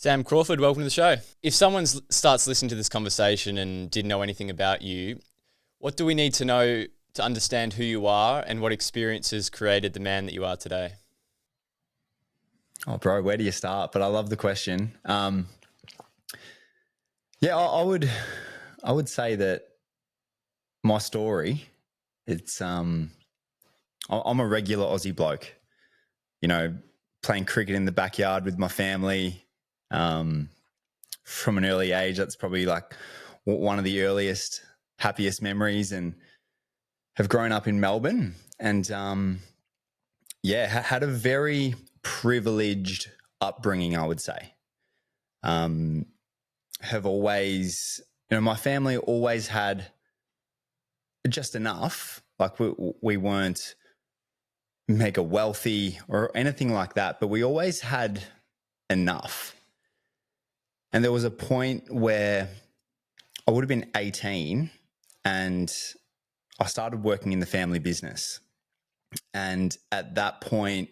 Sam Crawford, welcome to the show. If someone starts listening to this conversation and didn't know anything about you, what do we need to know to understand who you are and what experiences created the man that you are today? Oh, bro, where do you start? But I love the question. I would say that my story, I'm a regular Aussie bloke, playing cricket in the backyard with my family. From an early age, that's probably like one of the earliest, happiest memories, and have grown up in Melbourne and, had a very privileged upbringing, I would say. Have always, my family always had just enough. Like we weren't mega wealthy or anything like that, but we always had enough. And there was a point where I would have been 18 and I started working in the family business. And at that point,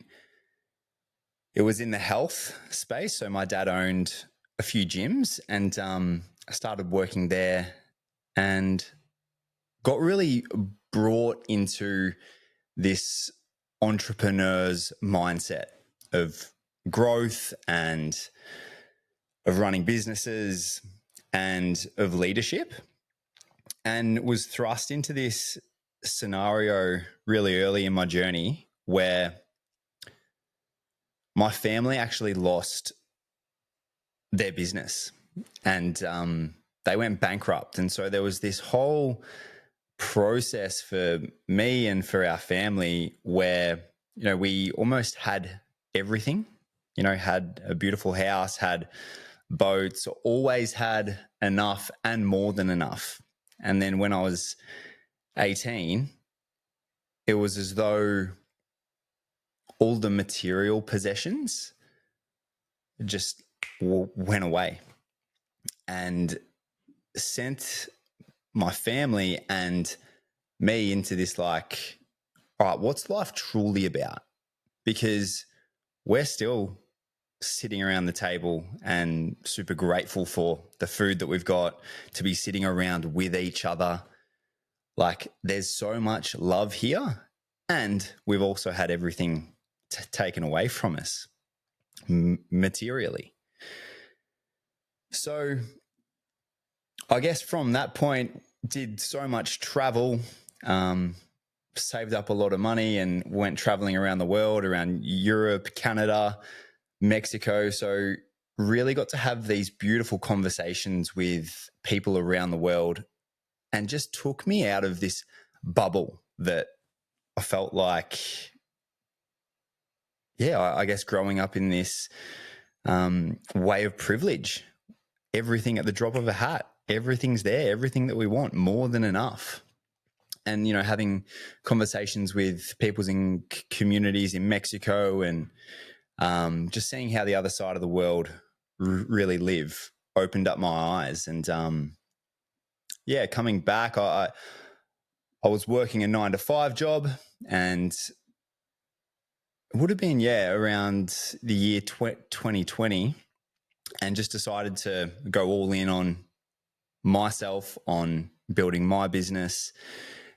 it was in the health space. So my dad owned a few gyms and I started working there and got really brought into this entrepreneur's mindset of growth and of running businesses and of leadership, and was thrust into this scenario really early in my journey where my family actually lost their business and they went bankrupt. And so there was this whole process for me and for our family where, we almost had everything, had a beautiful house, had boats, always had enough and more than enough. And then when I was 18, it was as though all the material possessions just went away and sent my family and me into this like, all right, what's life truly about? Because we're still sitting around the table and super grateful for the food that we've got, to be sitting around with each other. Like there's so much love here, and we've also had everything taken away from us materially. So I guess from that point, did so much travel, saved up a lot of money and went traveling around the world, around Europe, Canada, Mexico. So really got to have these beautiful conversations with people around the world, and just took me out of this bubble that I felt like, I guess growing up in this way of privilege, everything at the drop of a hat, everything's there, everything that we want, more than enough. And, having conversations with people in communities in Mexico and just seeing how the other side of the world really live opened up my eyes. And coming back, I was working a 9-to-5 job, and it would have been, around the year 2020, and just decided to go all in on myself, on building my business,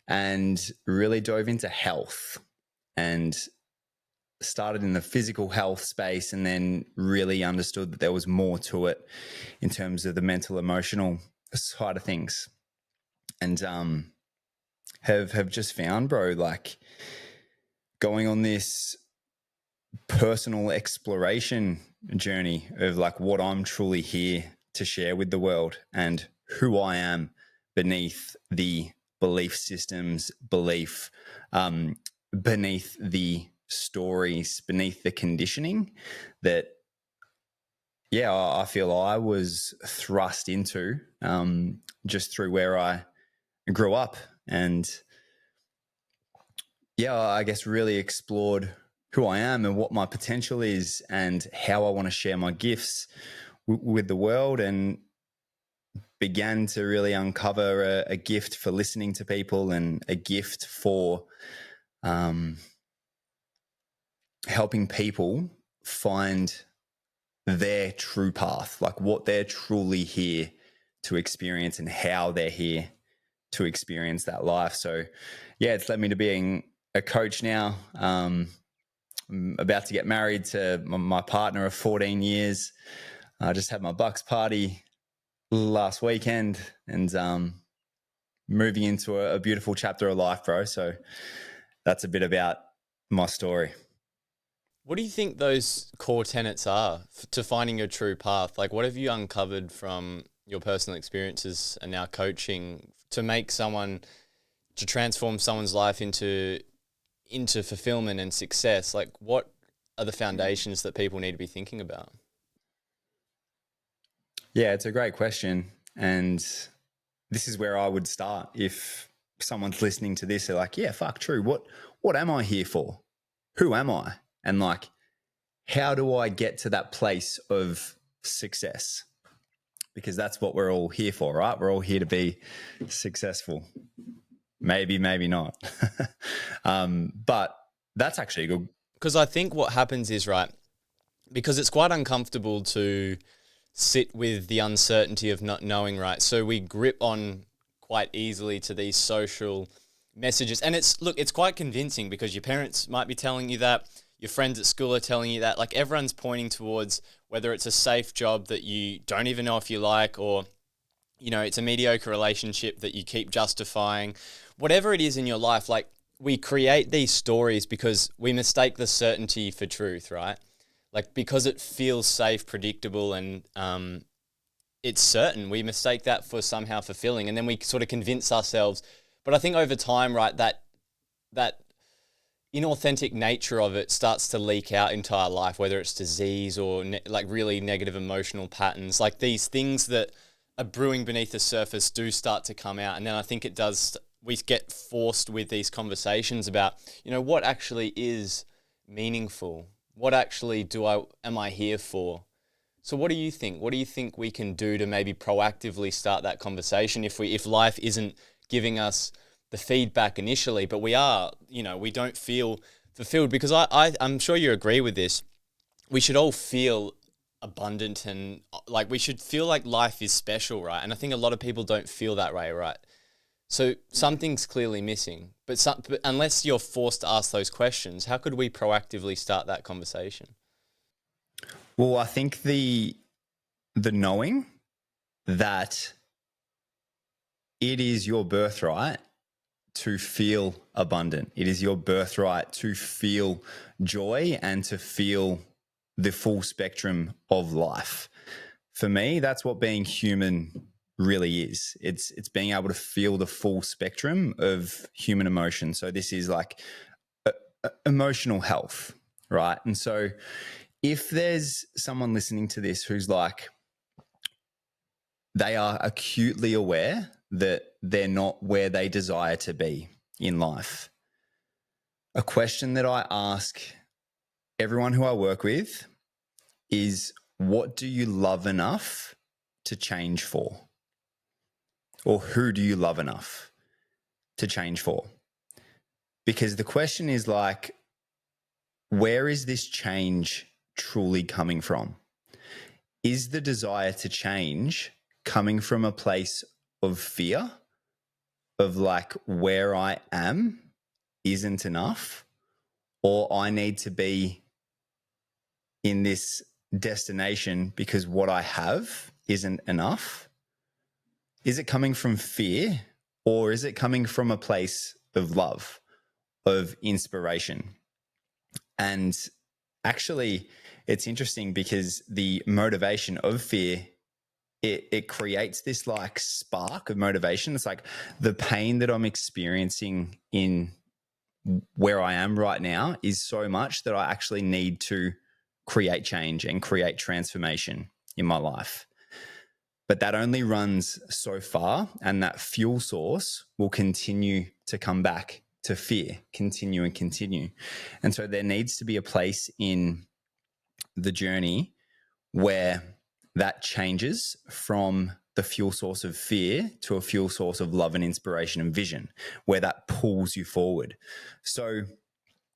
and really dove into health and started in the physical health space, and then really understood that there was more to it in terms of the mental, emotional side of things. And have just found, bro, like going on this personal exploration journey of like what I'm truly here to share with the world and who I am beneath the belief systems, beneath the stories, beneath the conditioning that, I feel I was thrust into just through where I grew up. And I guess really explored who I am and what my potential is and how I want to share my gifts with the world, and began to really uncover a gift for listening to people and a gift for helping people find their true path, like what they're truly here to experience and how they're here to experience that life. So, yeah, it's led me to being a coach now. I'm about to get married to my partner of 14 years. I just had my Bucks party last weekend and moving into a beautiful chapter of life, bro. So that's a bit about my story. What do you think those core tenets are to finding your true path? Like, what have you uncovered from your personal experiences and now coaching to make someone, to transform someone's life into fulfillment and success? Like, what are the foundations that people need to be thinking about? Yeah, it's a great question. And this is where I would start. If someone's listening to this, they're like, yeah, fuck, true. What am I here for? Who am I? And like, how do I get to that place of success? Because that's what we're all here for, right? We're all here to be successful. Maybe, maybe not. But that's actually good. Because I think what happens is, right, because it's quite uncomfortable to sit with the uncertainty of not knowing, right? So we grip on quite easily to these social messages. And it's quite convincing because your parents might be telling you that, your friends at school are telling you that, like everyone's pointing towards whether it's a safe job that you don't even know if you like, or, you know, it's a mediocre relationship that you keep justifying, whatever it is in your life. Like, we create these stories because we mistake the certainty for truth, right? Like, because it feels safe, predictable, and it's certain, we mistake that for somehow fulfilling. And then we sort of convince ourselves. But I think over time, right, that inauthentic nature of it starts to leak out into our life, whether it's disease or like really negative emotional patterns. Like, these things that are brewing beneath the surface do start to come out. And then I think it does, we get forced with these conversations about, you know, what actually is meaningful? What actually am I here for? So what do you think? What do you think we can do to maybe proactively start that conversation if life isn't giving us the feedback initially, but we don't feel fulfilled? Because I'm sure you agree with this. We should all feel abundant and like we should feel like life is special, right? And I think a lot of people don't feel that way, right? So something's clearly missing, but unless you're forced to ask those questions, how could we proactively start that conversation? Well, I think the knowing that it is your birthright to feel abundant. It is your birthright to feel joy and to feel the full spectrum of life. For me, that's what being human really is. It's being able to feel the full spectrum of human emotion. So this is like emotional health, right? And so if there's someone listening to this who's like, they are acutely aware that they're not where they desire to be in life, a question that I ask everyone who I work with is, what do you love enough to change for? Or who do you love enough to change for? Because the question is like, where is this change truly coming from? Is the desire to change coming from a place of fear, of like, where I am isn't enough, or I need to be in this destination because what I have isn't enough? Is it coming from fear, or is it coming from a place of love, of inspiration? And actually, it's interesting because the motivation of fear, it creates this like spark of motivation. It's like the pain that I'm experiencing in where I am right now is so much that I actually need to create change and create transformation in my life. But that only runs so far, and that fuel source will continue to come back to fear, continue and continue. And so there needs to be a place in the journey where that changes from the fuel source of fear to a fuel source of love and inspiration and vision, where that pulls you forward. So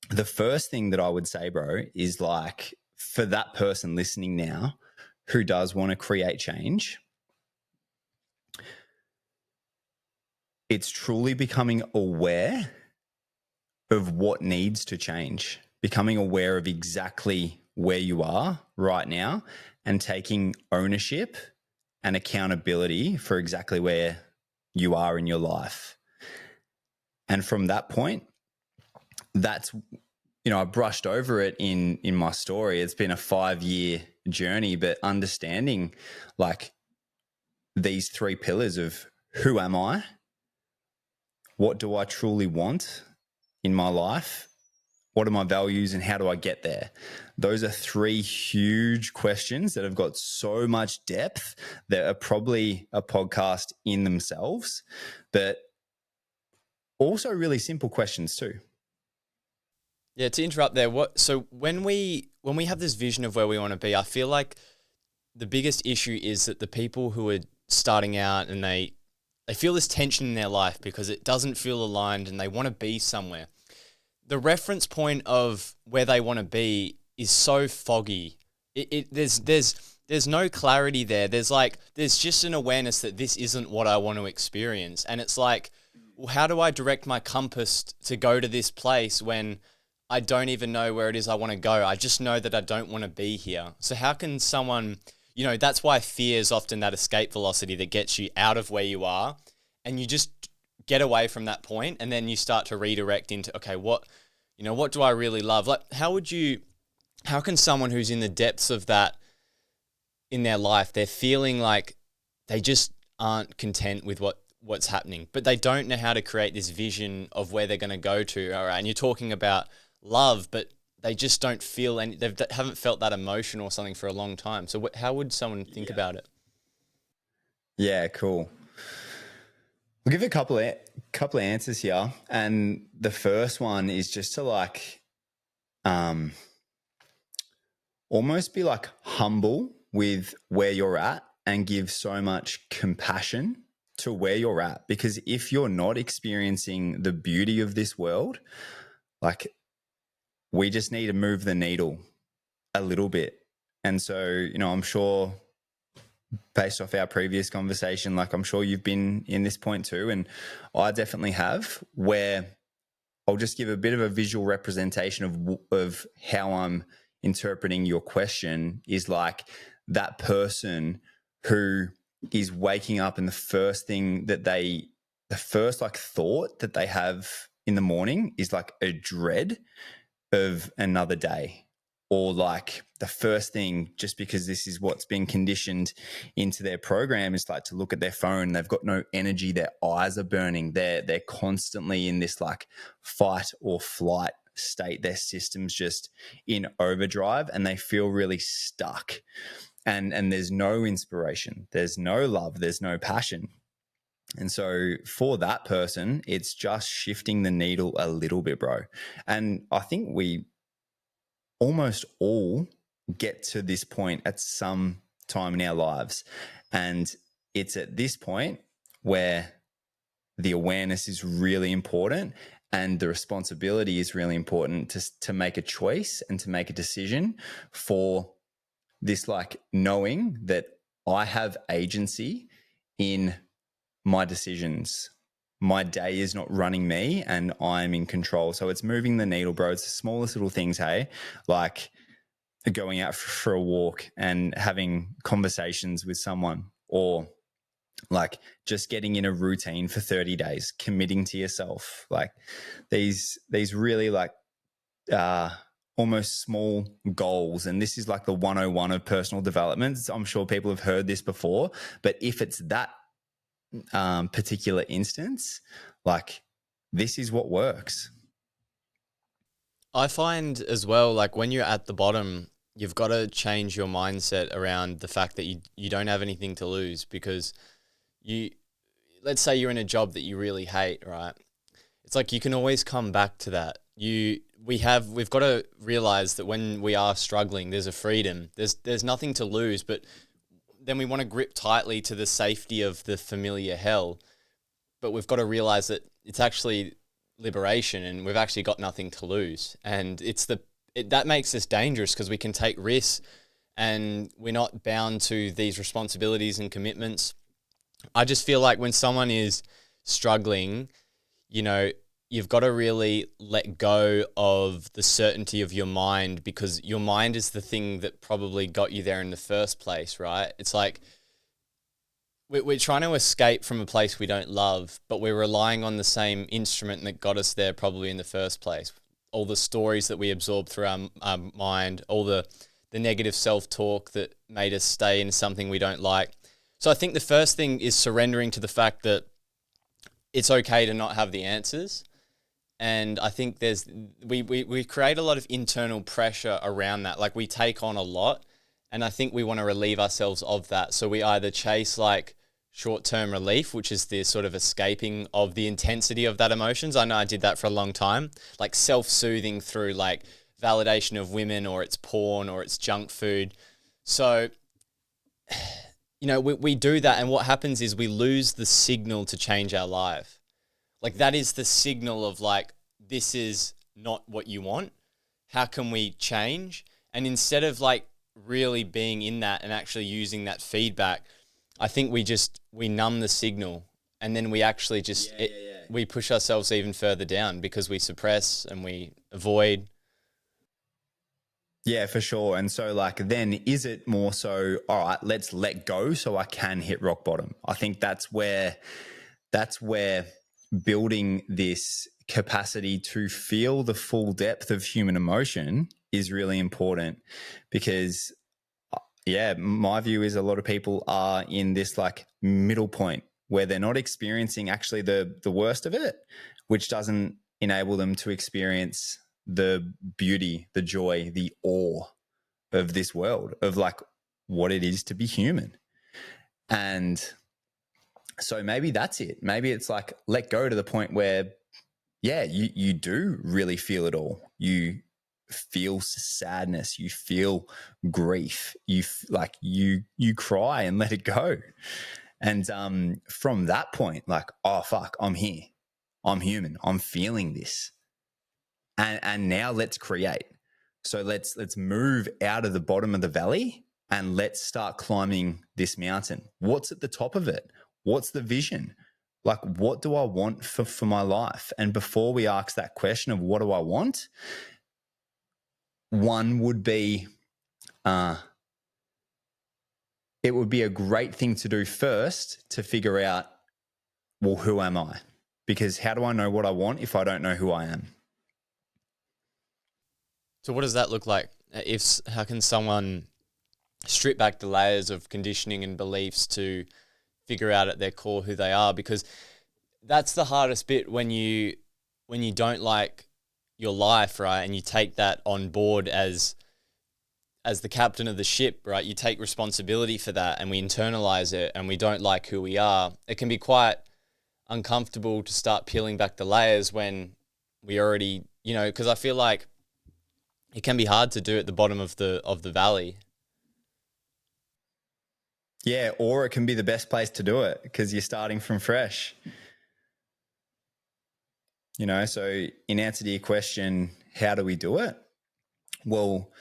the first thing that I would say, bro, is like, for that person listening now, who does want to create change, it's truly becoming aware of what needs to change, becoming aware of exactly where you are right now and taking ownership and accountability for exactly where you are in your life. And from that point, that's, I brushed over it in my story. It's been a 5-year journey, but understanding like these 3 pillars of who am I? What do I truly want in my life? What are my values and how do I get there? Those are 3 huge questions that have got so much depth that are probably a podcast in themselves, but also really simple questions too. Yeah, to interrupt there, so when we have this vision of where we want to be, I feel like the biggest issue is that the people who are starting out and they feel this tension in their life because it doesn't feel aligned and they want to be somewhere. The reference point of where they want to be is so foggy. There's no clarity there. There's just an awareness that this isn't what I want to experience. And it's like, well, how do I direct my compass to go to this place when I don't even know where it is I want to go? I just know that I don't want to be here. So how can someone, that's why fear is often that escape velocity that gets you out of where you are and you just get away from that point and then you start to redirect into, okay, what do I really love? Like, how can someone who's in the depths of that in their life, they're feeling like they just aren't content with what's happening, but they don't know how to create this vision of where they're going to go to. All right. And you're talking about love, but they just don't feel they haven't felt that emotion or something for a long time. So how would someone think about it? Yeah, cool. I'll give you a couple of answers here. And the first one is just to almost be like humble with where you're at and give so much compassion to where you're at. Because if you're not experiencing the beauty of this world, like we just need to move the needle a little bit. And so, I'm sure based off our previous conversation, like I'm sure you've been in this point too. And I definitely have, where I'll just give a bit of a visual representation of how I'm interpreting your question is like that person who is waking up and the first thought that they have in the morning is like a dread of another day, or like the first thing, just because this is what's been conditioned into their program, is like to look at their phone. They've got no energy. Their eyes are burning. They're constantly in this like fight or flight state. Their system's just in overdrive and they feel really stuck. And there's no inspiration. There's no love. There's no passion. And so for that person, it's just shifting the needle a little bit, bro. And I think we almost all get to this point at some time in our lives. And it's at this point where the awareness is really important and the responsibility is really important to make a choice and to make a decision for this, like knowing that I have agency in my decisions. My day is not running me and I'm in control. So it's moving the needle, bro. It's the smallest little things, hey? Like going out for a walk and having conversations with someone, or like just getting in a routine for 30 days, committing to yourself. Like these really like almost small goals. And this is like the 101 of personal development. I'm sure people have heard this before, but if it's that particular instance, like this is what works. I find as well, like when you're at the bottom, you've got to change your mindset around the fact that you don't have anything to lose, because let's say you're in a job that you really hate, right? It's like you can always come back to that. We've got to realize that when we are struggling, there's a freedom. There's nothing to lose, but then we want to grip tightly to the safety of the familiar hell. But we've got to realize that it's actually liberation and we've actually got nothing to lose. And that makes us dangerous because we can take risks and we're not bound to these responsibilities and commitments. I just feel like when someone is struggling, you know, you've got to really let go of the certainty of your mind, because your mind is the thing that probably got you there in the first place, right? It's like we're trying to escape from a place we don't love, but we're relying on the same instrument that got us there probably in the first place. All the stories that we absorb through our mind, all the negative self-talk that made us stay in something we don't like. So I think the first thing is surrendering to the fact that it's okay to not have the answers. And I think we create a lot of internal pressure around that. Like we take on a lot, and I think we want to relieve ourselves of that. So we either chase like short-term relief, which is the sort of escaping of the intensity of that emotions. I know I did that for a long time, like self-soothing through like validation of women, or it's porn, or it's junk food. So, you know, we do that, and what happens is we lose the signal to change our life. Like that is the signal of like, this is not what you want. How can we change? And instead of like really being in that and actually using that feedback, I think we numb the signal, and then we actually just, we push ourselves even further down because we suppress and we avoid. Yeah, for sure. And so like, then is it more so, all right, let's let go so I can hit rock bottom? I think that's where building this capacity to feel the full depth of human emotion is really important, because yeah, my view is a lot of people are in this like middle point where they're not experiencing actually the worst of it, which doesn't enable them to experience the beauty, the joy, the awe of this world, of like what it is to be human. And so maybe that's it. Maybe it's like let go to the point where, yeah, you do really feel it all. You feel sadness, you feel grief, you cry and let it go. And from that point, like, oh fuck, I'm here, I'm human, I'm feeling this, and now let's create. So let's move out of the bottom of the valley and let's start climbing this mountain. What's at the top of it? What's the vision? Like, what do I want for my life? And before we ask that question of what do I want, one would be, it would be a great thing to do first to figure out, well, who am I? Because how do I know what I want if I don't know who I am? So what does that look like? How can someone strip back the layers of conditioning and beliefs to figure out at their core who they are? Because that's the hardest bit when you don't like your life, right? And you take that on board as the captain of the ship, right? You take responsibility for that, and we internalize it, and we don't like who we are. It can be quite uncomfortable to start peeling back the layers when we already, you know, because I feel like it can be hard to do at the bottom of the valley. Yeah, or it can be the best place to do it because you're starting from fresh. You know, so in answer to your question, how do we do it? Well,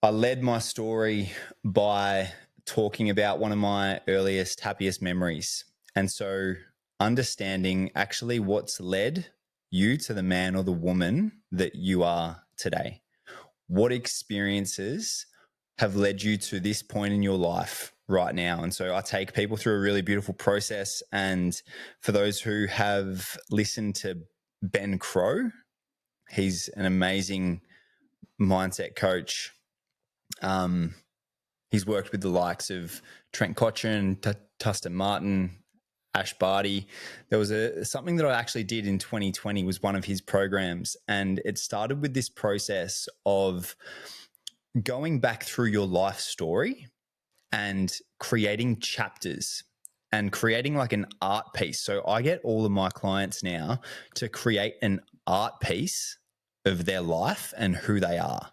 I led my story by talking about one of my earliest, happiest memories. And so understanding actually what's led you to the man or the woman that you are today. What experiences have led you to this point in your life right now? And so I take people through a really beautiful process. And for those who have listened to Ben Crow, he's an amazing mindset coach. He's worked with the likes of Trent Cotchin, Tustin Martin, Ash Barty. There was something that I actually did in 2020 was one of his programs, and it started with this process of going back through your life story and creating chapters and creating like an art piece. So I get all of my clients now to create an art piece of their life and who they are.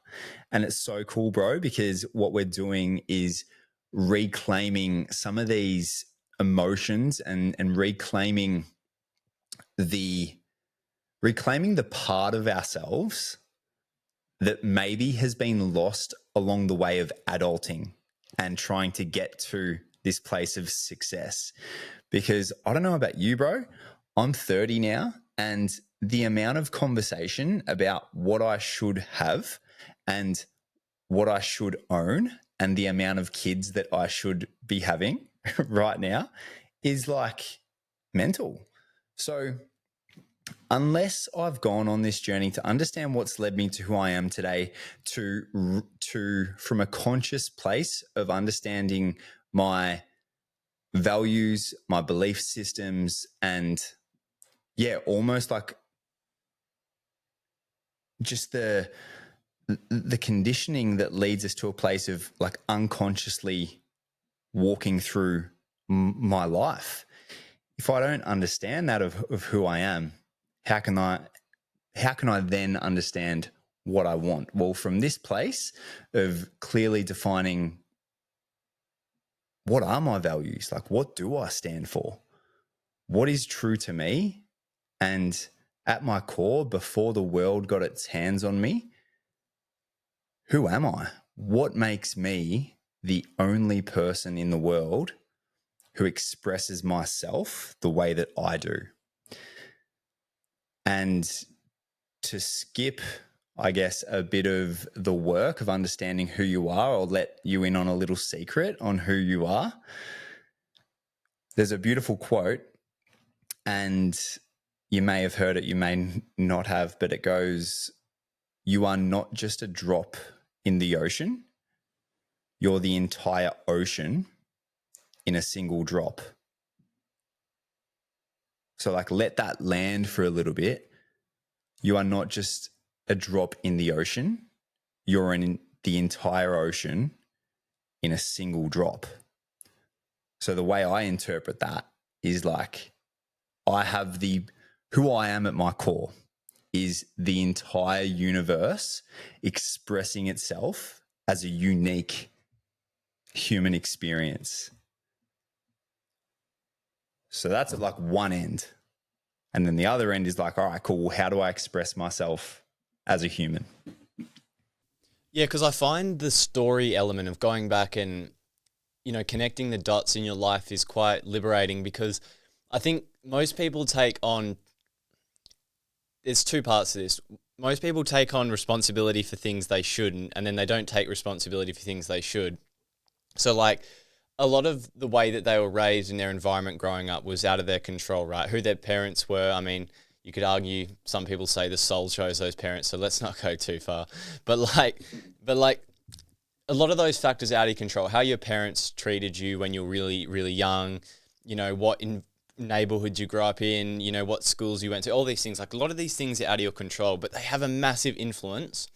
And it's so cool, bro, because what we're doing is reclaiming some of these emotions and reclaiming the part of ourselves that maybe has been lost along the way of adulting and trying to get to this place of success. Because I don't know about you, bro. I'm 30 now, and the amount of conversation about what I should have and what I should own and the amount of kids that I should be having right now is like mental. So unless I've gone on this journey to understand what's led me to who I am today, to from a conscious place of understanding my values, my belief systems, and almost like just the conditioning that leads us to a place of like unconsciously walking through my life. If I don't understand that of who I am, how can I then understand what I want? Well, from this place of clearly defining what are my values, like what do I stand for? What is true to me? And at my core, before the world got its hands on me, who am I? What makes me the only person in the world who expresses myself the way that I do? And to skip, I guess, a bit of the work of understanding who you are, I'll let you in on a little secret on who you are. There's a beautiful quote, and you may have heard it, you may not have, but it goes, "You are not just a drop in the ocean, you're the entire ocean in a single drop." So like let that land for a little bit. You are not just a drop in the ocean, you're in the entire ocean in a single drop. So the way I interpret that is like who I am at my core is the entire universe expressing itself as a unique human experience. So that's at like one end. And then the other end is like, all right, cool. How do I express myself as a human? Yeah, because I find the story element of going back and, connecting the dots in your life is quite liberating, because I think most people take on, there's two parts to this. Most people take on responsibility for things they shouldn't, and then they don't take responsibility for things they should. So like a lot of the way that they were raised in their environment growing up was out of their control, right? Who their parents were. I mean, you could argue, some people say the soul chose those parents, so let's not go too far. But like a lot of those factors out of your control, how your parents treated you when you were really, really young, what in neighborhoods you grew up in, what schools you went to, all these things. Like a lot of these things are out of your control, but they have a massive influence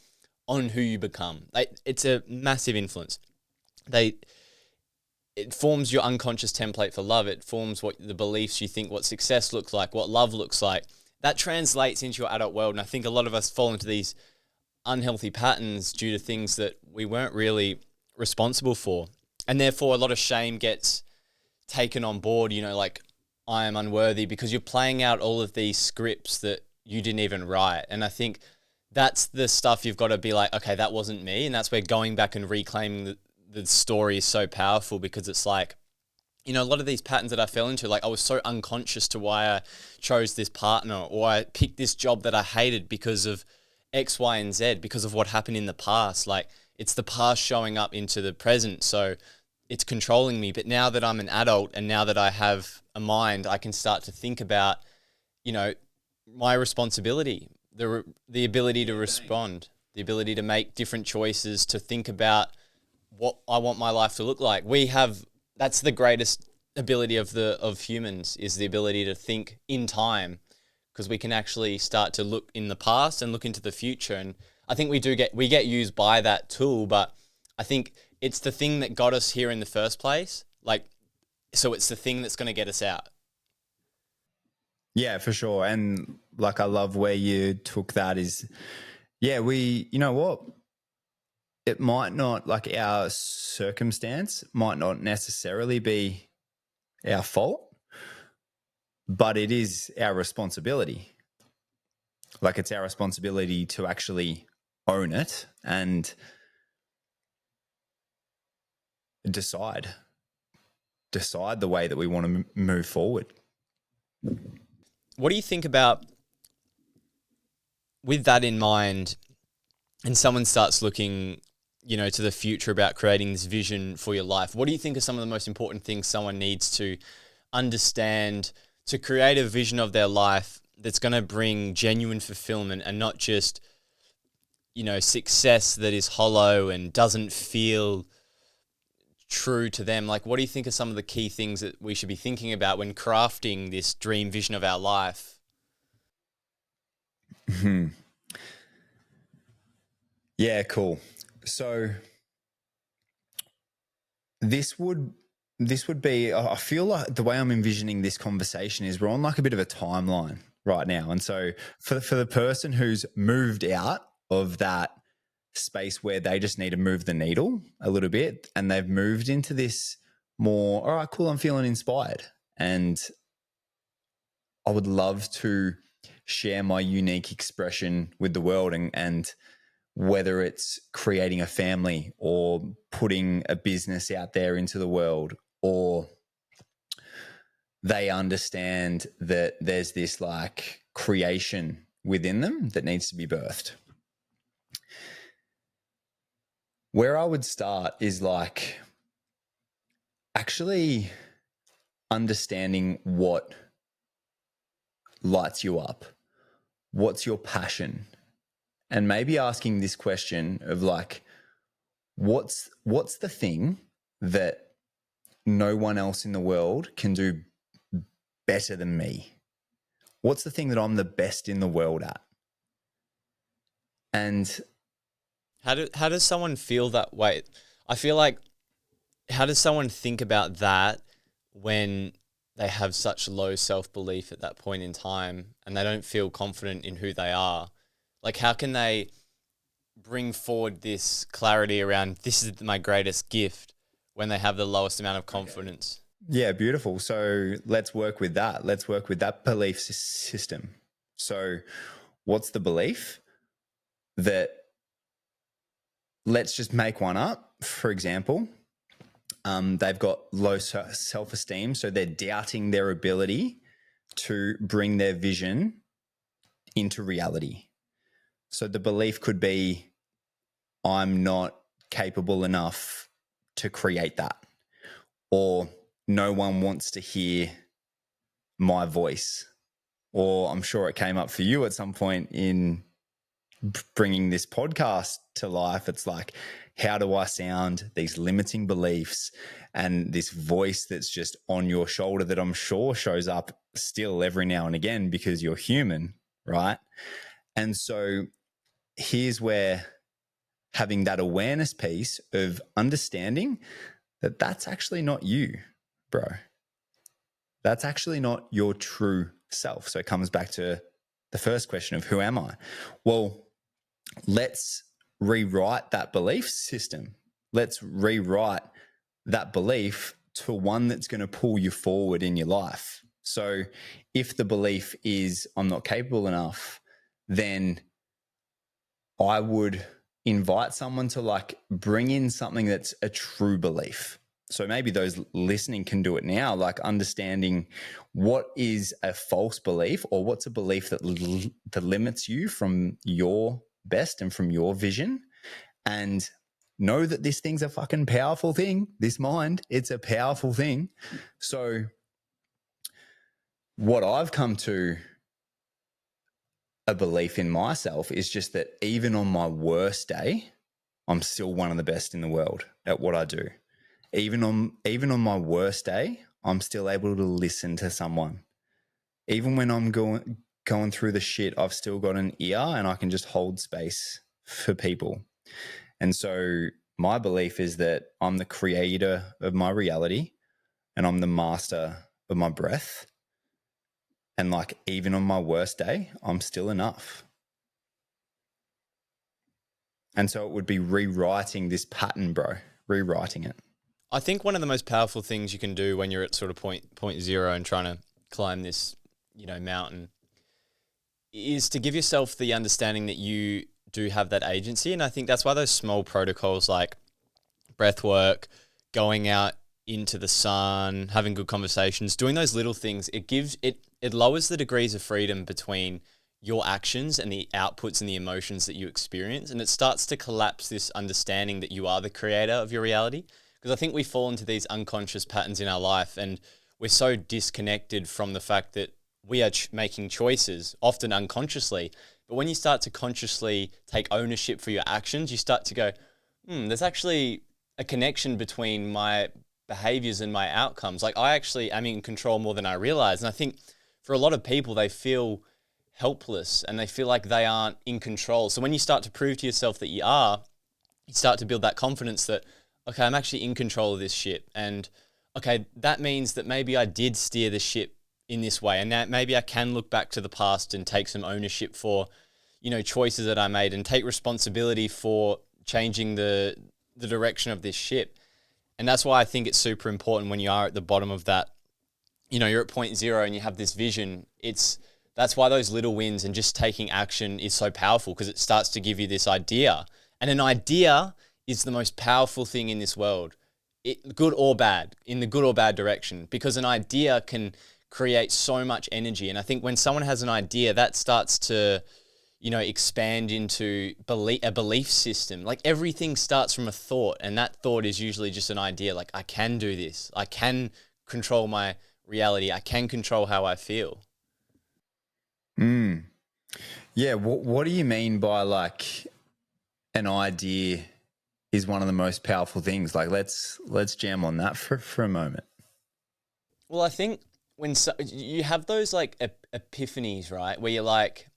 on who you become. It's a massive influence. It forms your unconscious template for love. It forms what the beliefs you think what success looks like, what love looks like. That translates into your adult world. And I think a lot of us fall into these unhealthy patterns due to things that we weren't really responsible for. And therefore a lot of shame gets taken on board, like I am unworthy, because you're playing out all of these scripts that you didn't even write. And I think that's the stuff you've got to be like, okay, that wasn't me. And that's where going back and reclaiming the story is so powerful, because it's like, a lot of these patterns that I fell into, like I was so unconscious to why I chose this partner, or I picked this job that I hated because of X, Y, and Z, because of what happened in the past. Like it's the past showing up into the present. So it's controlling me. But now that I'm an adult and now that I have a mind, I can start to think about, my responsibility, the ability to respond, the ability to make different choices, to think about what I want my life to look like. That's the greatest ability of humans, is the ability to think in time, because we can actually start to look in the past and look into the future. And I think we get used by that tool, but I think it's the thing that got us here in the first place. So it's the thing that's going to get us out. Yeah, for sure. And like, I love where you took that is, you know what? It might not, like our circumstance might not necessarily be our fault, but it is our responsibility. Like it's our responsibility to actually own it and decide the way that we want to move forward. What do you think about, with that in mind, and someone starts looking, to the future about creating this vision for your life? What do you think are some of the most important things someone needs to understand to create a vision of their life that's going to bring genuine fulfillment and not just, success that is hollow and doesn't feel true to them? Like, what do you think are some of the key things that we should be thinking about when crafting this dream vision of our life? Yeah, cool. So this would be, I feel like the way I'm envisioning this conversation is we're on like a bit of a timeline right now. And so for the person who's moved out of that space where they just need to move the needle a little bit, and they've moved into this more, all right, cool, I'm feeling inspired, and I would love to share my unique expression with the world, and whether it's creating a family or putting a business out there into the world, or they understand that there's this like creation within them that needs to be birthed. Where I would start is like actually understanding what lights you up, what's your passion, and maybe asking this question of like, what's the thing that no one else in the world can do better than me? What's the thing that I'm the best in the world at? And How does someone feel that way? I feel like, how does someone think about that when they have such low self-belief at that point in time and they don't feel confident in who they are? Like, how can they bring forward this clarity around this is my greatest gift when they have the lowest amount of confidence? yeah, beautiful. So let's work with that. Let's work with that belief system. So what's the belief that, let's just make one up. For example, they've got low self-esteem, so they're doubting their ability to bring their vision into reality. So the belief could be, I'm not capable enough to create that, or no one wants to hear my voice. Or I'm sure it came up for you at some point in bringing this podcast to life. It's like, how do I sound? These limiting beliefs and this voice that's just on your shoulder that I'm sure shows up still every now and again because you're human, right? And so here's where having that awareness piece of understanding that that's actually not you, bro. That's actually not your true self. So it comes back to the first question of, who am I? Well, let's rewrite that belief system. Let's rewrite that belief to one that's going to pull you forward in your life. So if the belief is, I'm not capable enough, then I would invite someone to like bring in something that's a true belief. So maybe those listening can do it now, like understanding what is a false belief, or what's a belief that limits you from your best and from your vision, and know that this thing's a fucking powerful thing. This mind, it's a powerful thing. So what I've come to a belief in myself is just that even on my worst day, I'm still one of the best in the world at what I do. Even on my worst day, I'm still able to listen to someone. Even when I'm going through the shit, I've still got an ear and I can just hold space for people. And so my belief is that I'm the creator of my reality and I'm the master of my breath. And like, even on my worst day, I'm still enough. And so it would be rewriting this pattern, bro, rewriting it. I think one of the most powerful things you can do when you're at sort of point zero and trying to climb this, mountain, is to give yourself the understanding that you do have that agency. And I think that's why those small protocols like breath work, going out into the sun, having good conversations, doing those little things, it lowers the degrees of freedom between your actions and the outputs and the emotions that you experience. And it starts to collapse this understanding that you are the creator of your reality. Because I think we fall into these unconscious patterns in our life, and we're so disconnected from the fact that we are making choices, often unconsciously. But when you start to consciously take ownership for your actions, you start to go, there's actually a connection between my behaviors and my outcomes. Like, I actually am in control more than I realize. And I think for a lot of people, they feel helpless and they feel like they aren't in control. So when you start to prove to yourself that you are, you start to build that confidence that, okay, I'm actually in control of this ship. And okay, that means that maybe I did steer the ship in this way. And that maybe I can look back to the past and take some ownership for, choices that I made, and take responsibility for changing the direction of this ship. And that's why I think it's super important when you are at the bottom of that, you're at point zero and you have this vision. That's why those little wins and just taking action is so powerful, because it starts to give you this idea. And an idea is the most powerful thing in this world, good or bad, in the good or bad direction, because an idea can create so much energy. And I think when someone has an idea, that starts to, expand into a belief system. Like, everything starts from a thought, and that thought is usually just an idea. Like, I can do this. I can control my reality. I can control how I feel. Yeah. What do you mean by like an idea is one of the most powerful things? Like, let's jam on that for a moment. Well, I think when you have those like epiphanies, right, where you're like,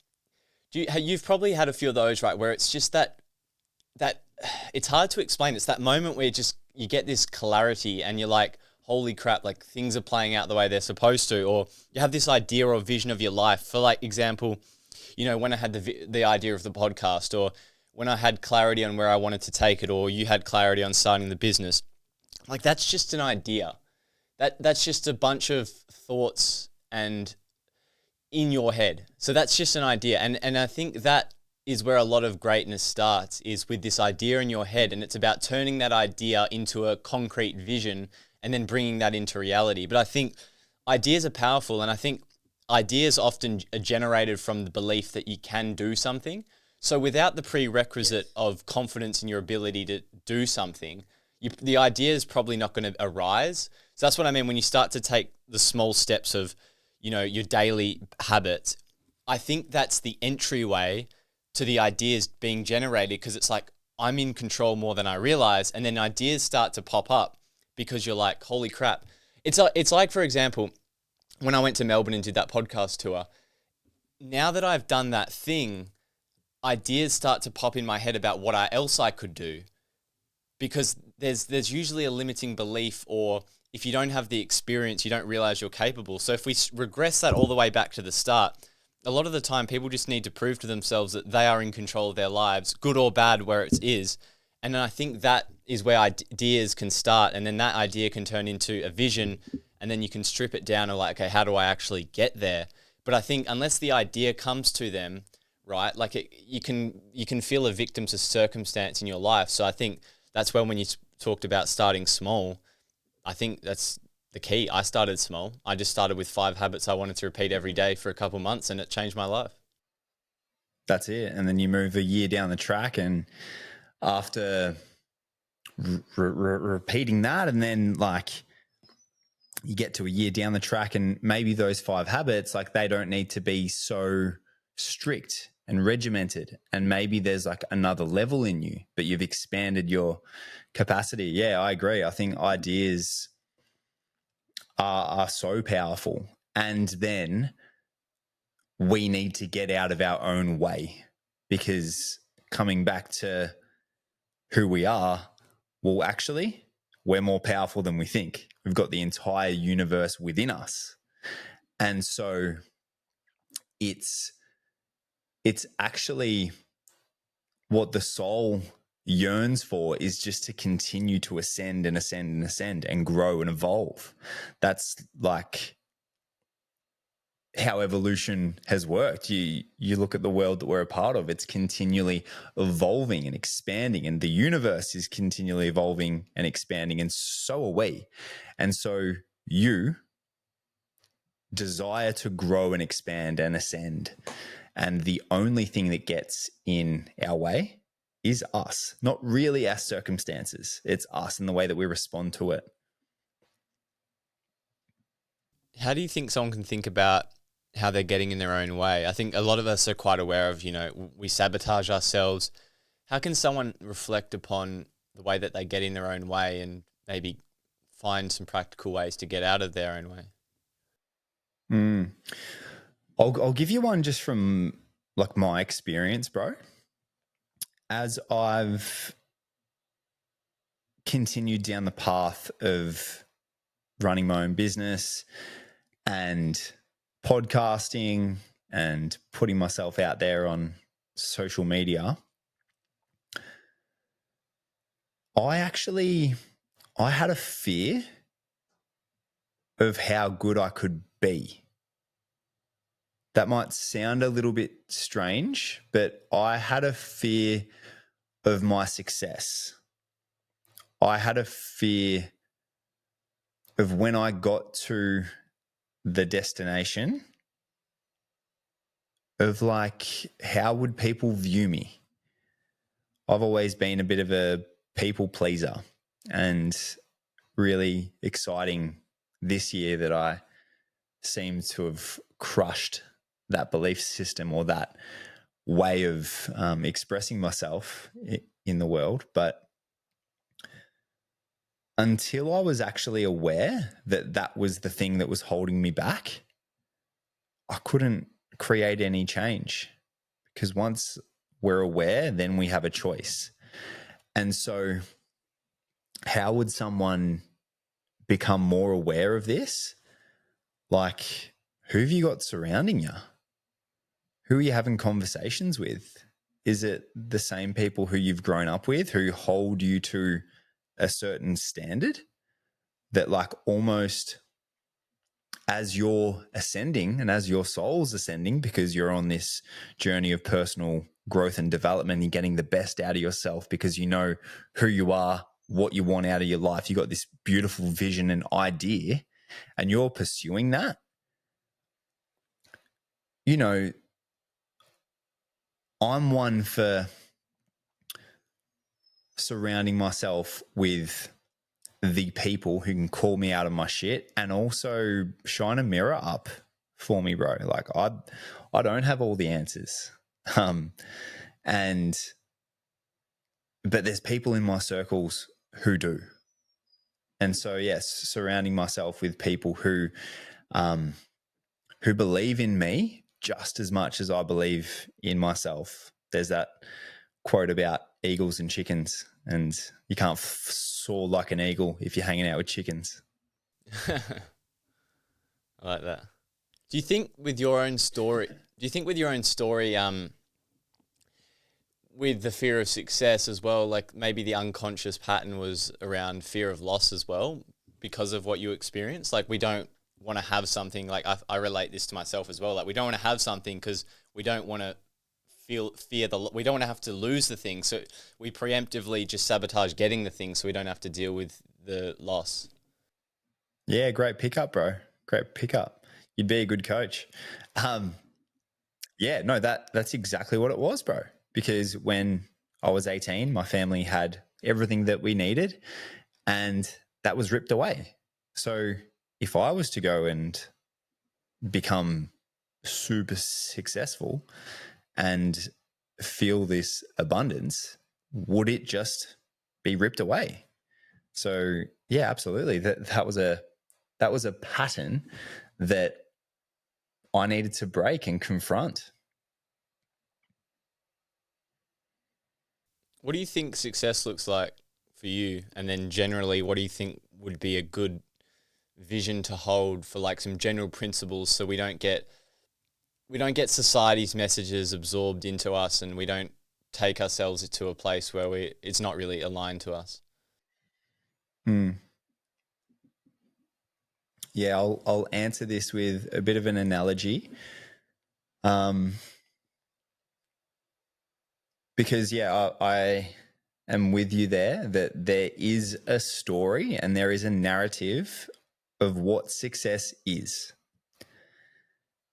you've probably had a few of those, right, where it's just that it's hard to explain. It's that moment where you get this clarity and you're like, holy crap, like things are playing out the way they're supposed to. Or you have this idea or vision of your life. For like example, when I had the idea of the podcast, or when I had clarity on where I wanted to take it, or you had clarity on starting the business. Like, that's just an idea. That's just a bunch of thoughts and in your head. So that's just an idea. And I think that is where a lot of greatness starts, is with this idea in your head. And it's about turning that idea into a concrete vision and then bringing that into reality. But I think ideas are powerful. And I think ideas often are generated from the belief that you can do something. So without the prerequisite of confidence in your ability to do something, the idea is probably not going to arise. So that's what I mean when you start to take the small steps of, your daily habits. I think that's the entryway to the ideas being generated, because it's like, I'm in control more than I realize. And then ideas start to pop up because you're like, holy crap. It's like, for example, when I went to Melbourne and did that podcast tour, now that I've done that thing, ideas start to pop in my head about what else I could do, because there's usually a limiting belief, or if you don't have the experience, you don't realize you're capable. So if we regress that all the way back to the start, a lot of the time people just need to prove to themselves that they are in control of their lives, good or bad, where it is. And then I think that is where ideas can start, and then that idea can turn into a vision, and then you can strip it down and like, okay, how do I actually get there? But I think unless the idea comes to them, right, like you can feel a victim to circumstance in your life. So I think that's when you talked about starting small, I think that's the key. I started small. I just started with 5 habits I wanted to repeat every day for a couple months, and it changed my life. That's it. And then you move a year down the track, and after repeating that, and then like you get to a year down the track, and maybe those 5 habits, like they don't need to be so strict and regimented, and maybe there's like another level in you, but you've expanded your capacity. Yeah, I agree. I think ideas are so powerful, and then we need to get out of our own way, because coming back to who we are, well, actually, we're more powerful than we think. We've got the entire universe within us. And so it's actually what the soul yearns for, is just to continue to ascend and ascend and ascend and grow and evolve. That's like how evolution has worked. You look at the world that we're a part of, it's continually evolving and expanding, and the universe is continually evolving and expanding, and so are we. And so you desire to grow and expand and ascend. And the only thing that gets in our way is us, not really our circumstances. It's us and the way that we respond to it. How do you think someone can think about how they're getting in their own way? I think a lot of us are quite aware of, we sabotage ourselves. How can someone reflect upon the way that they get in their own way and maybe find some practical ways to get out of their own way? I'll give you one just from like my experience, bro. As I've continued down the path of running my own business and podcasting and putting myself out there on social media, I had a fear of how good I could be. That might sound a little bit strange, but I had a fear of my success. I had a fear of when I got to the destination of like, how would people view me? I've always been a bit of a people pleaser, and really exciting this year that I seem to have crushed that belief system or that way of expressing myself in the world. But until I was actually aware that that was the thing that was holding me back, I couldn't create any change, because once we're aware, then we have a choice. And so how would someone become more aware of this? Like, who have you got surrounding you? Who are you having conversations with? Is it the same people who you've grown up with, who hold you to a certain standard that, like, almost as you're ascending and as your soul's ascending, because you're on this journey of personal growth and development, you're getting the best out of yourself because you know who you are, what you want out of your life. You got this beautiful vision and idea, and you're pursuing that. I'm one for surrounding myself with the people who can call me out of my shit and also shine a mirror up for me, bro. Like, I don't have all the answers. But there's people in my circles who do. And so, yes, surrounding myself with people who believe in me just as much as I believe in myself. There's that quote about eagles and chickens, and you can't soar like an eagle if you're hanging out with chickens. I like that. Do you think with your own story, with the fear of success as well, like maybe the unconscious pattern was around fear of loss as well because of what you experienced? Like, we don't want to have something, like I relate this to myself as well. Like, we don't want to have something because we don't want to we don't want to have to lose the thing. So we preemptively just sabotage getting the thing so we don't have to deal with the loss. Yeah, great pickup, bro. Great pickup. You'd be a good coach. Yeah, no, that's exactly what it was, bro. Because when I was 18, my family had everything that we needed, and that was ripped away. So if I was to go and become super successful and feel this abundance, would it just be ripped away? So yeah, absolutely. That was a pattern that I needed to break and confront. What do you think success looks like for you? And then generally, what do you think would be a good vision to hold for, like, some general principles so we don't get society's messages absorbed into us and we don't take ourselves to a place where it's not really aligned to us? Yeah, I'll answer this with a bit of an analogy. Because I am with you there that there is a story and there is a narrative of what success is.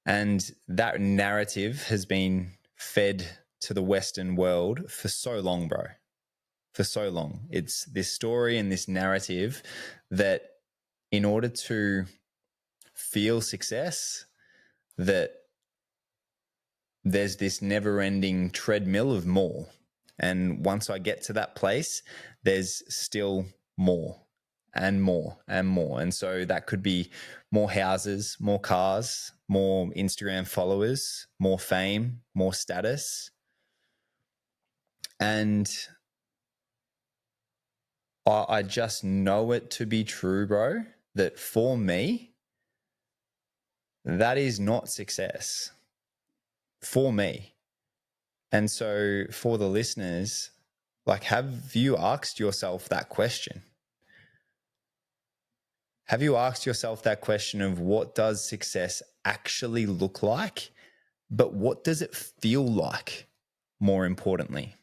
And that narrative has been fed to the Western world for so long, bro. For so long. It's this story and this narrative that in order to feel success, that there's this never-ending treadmill of more. And once I get to that place, there's still more and more and more. And so that could be more houses, more cars, more Instagram followers, more fame, more status. And I just know it to be true, bro, that for me, that is not success for me. And so for the listeners, like, have you asked yourself that question? Have you asked yourself that question of what does success actually look like? But what does it feel like, more importantly?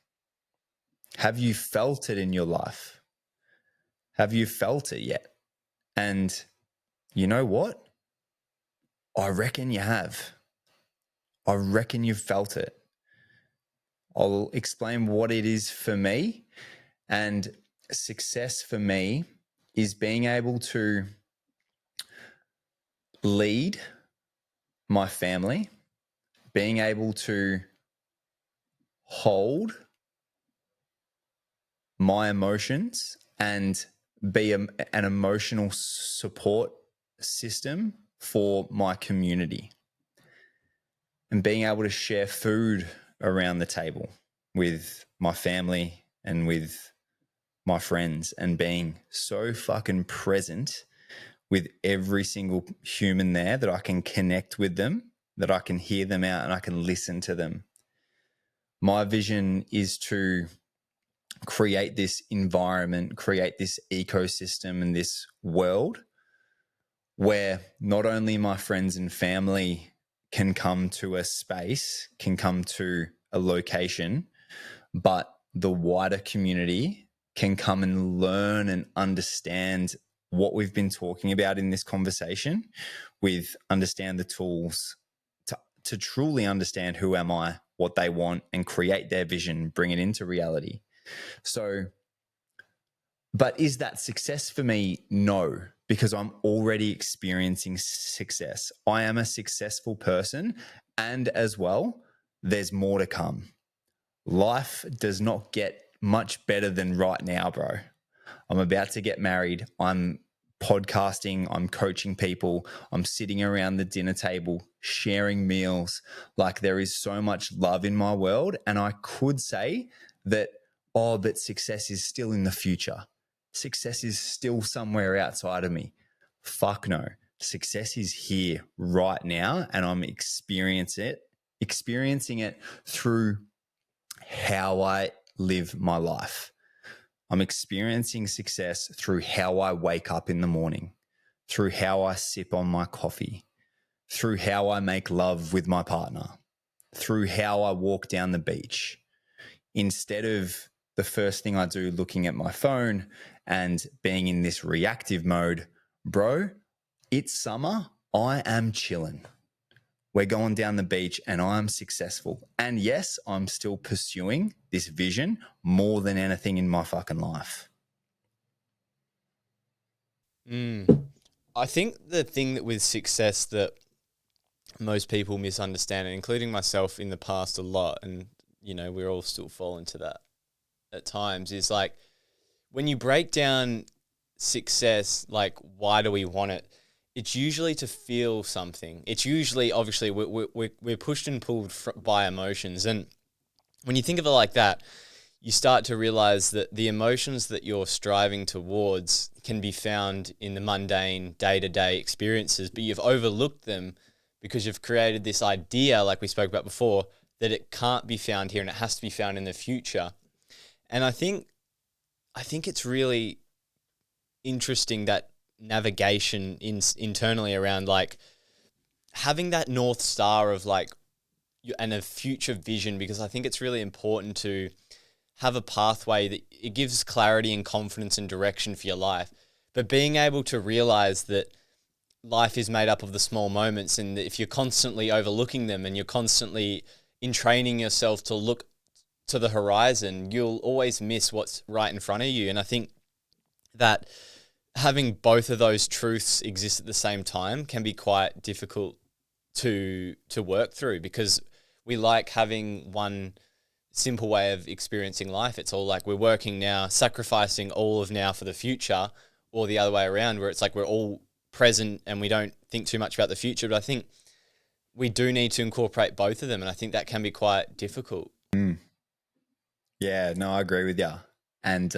Have you felt it in your life? Have you felt it yet? And you know what? I reckon you have. I reckon you've felt it. I'll explain what it is for me. And success for me is being able to lead my family, being able to hold my emotions and be an emotional support system for my community, and being able to share food around the table with my family and with my friends, and being so fucking present with every single human there that I can connect with them, that I can hear them out and I can listen to them. My vision is to create this environment, create this ecosystem and this world where not only my friends and family can come to a space, can come to a location, but the wider community can come and learn and understand what we've been talking about in this conversation, with understand the tools to truly understand who am I, what they want, and create their vision, bring it into reality. So, but is that success for me? No, because I'm already experiencing success. I am a successful person, and as well, there's more to come. Life does not get much better than right now, bro. I'm about to get married. I'm podcasting. I'm coaching people. I'm sitting around the dinner table, sharing meals. Like, there is so much love in my world. And I could say that, oh, but success is still in the future. Success is still somewhere outside of me. Fuck no. Success is here right now. And I'm experiencing it through how I live my life. I'm experiencing success through how I wake up in the morning, through how I sip on my coffee, through how I make love with my partner, through how I walk down the beach. Instead of the first thing I do looking at my phone and being in this reactive mode, bro, it's summer, I am chilling. We're going down the beach and I'm successful. And yes, I'm still pursuing this vision more than anything in my fucking life. I think the thing that with success that most people misunderstand, and including myself in the past a lot, and, you know, we're all still falling to that at times, is like when you break down success, like, why do we want it? It's usually to feel something. It's usually, obviously, we're pushed and pulled by emotions. And when you think of it like that, you start to realize that the emotions that you're striving towards can be found in the mundane day-to-day experiences, but you've overlooked them because you've created this idea, like we spoke about before, that it can't be found here and it has to be found in the future. And I think it's really interesting that navigation internally around like having that North Star of like, and a future vision, because I think it's really important to have a pathway that it gives clarity and confidence and direction for your life. But being able to realize that life is made up of the small moments, and if you're constantly overlooking them and you're constantly in training yourself to look to the horizon, you'll always miss what's right in front of you. And I think that having both of those truths exist at the same time can be quite difficult to work through, because we like having one simple way of experiencing life. It's all like we're working now, sacrificing all of now for the future, or the other way around, where it's like we're all present and we don't think too much about the future. But I think we do need to incorporate both of them, and I think that can be quite difficult. Yeah, no, I agree with you. And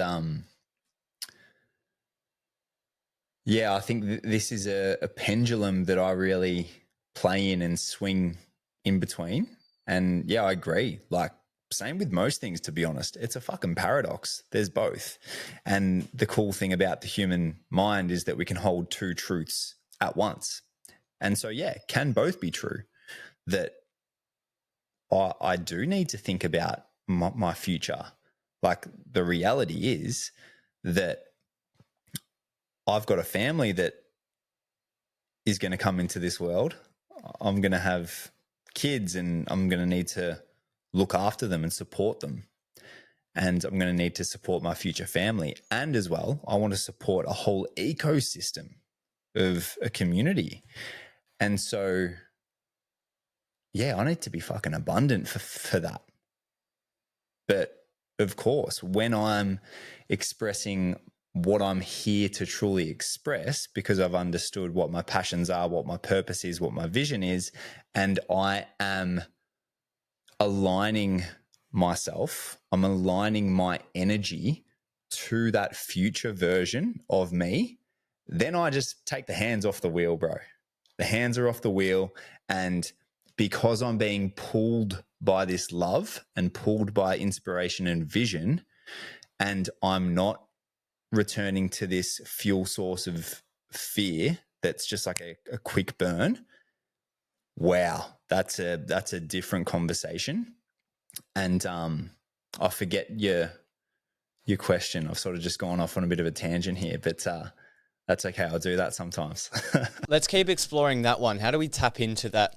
yeah, I think this is a pendulum that I really play in and swing in between. And yeah, I agree. Like, same with most things, to be honest. It's a fucking paradox. There's both. And the cool thing about the human mind is that we can hold two truths at once. And so, yeah, can both be true. That I do need to think about my future. Like, the reality is that I've got a family that is going to come into this world. I'm going to have kids, and I'm going to need to look after them and support them. And I'm going to need to support my future family. And as well, I want to support a whole ecosystem of a community. And so, yeah, I need to be fucking abundant for that. But of course, when I'm expressing what I'm here to truly express, because I've understood what my passions are, what my purpose is, what my vision is, and I am aligning myself, I'm aligning my energy to that future version of me, then I just take the hands off the wheel, bro. The hands are off the wheel. And because I'm being pulled by this love and pulled by inspiration and vision, and I'm not returning to this fuel source of fear that's just like a quick burn, wow, that's a different conversation. And I forget your question. I've sort of just gone off on a bit of a tangent here, but that's okay. I'll do that sometimes. Let's keep exploring that one. How do we tap into that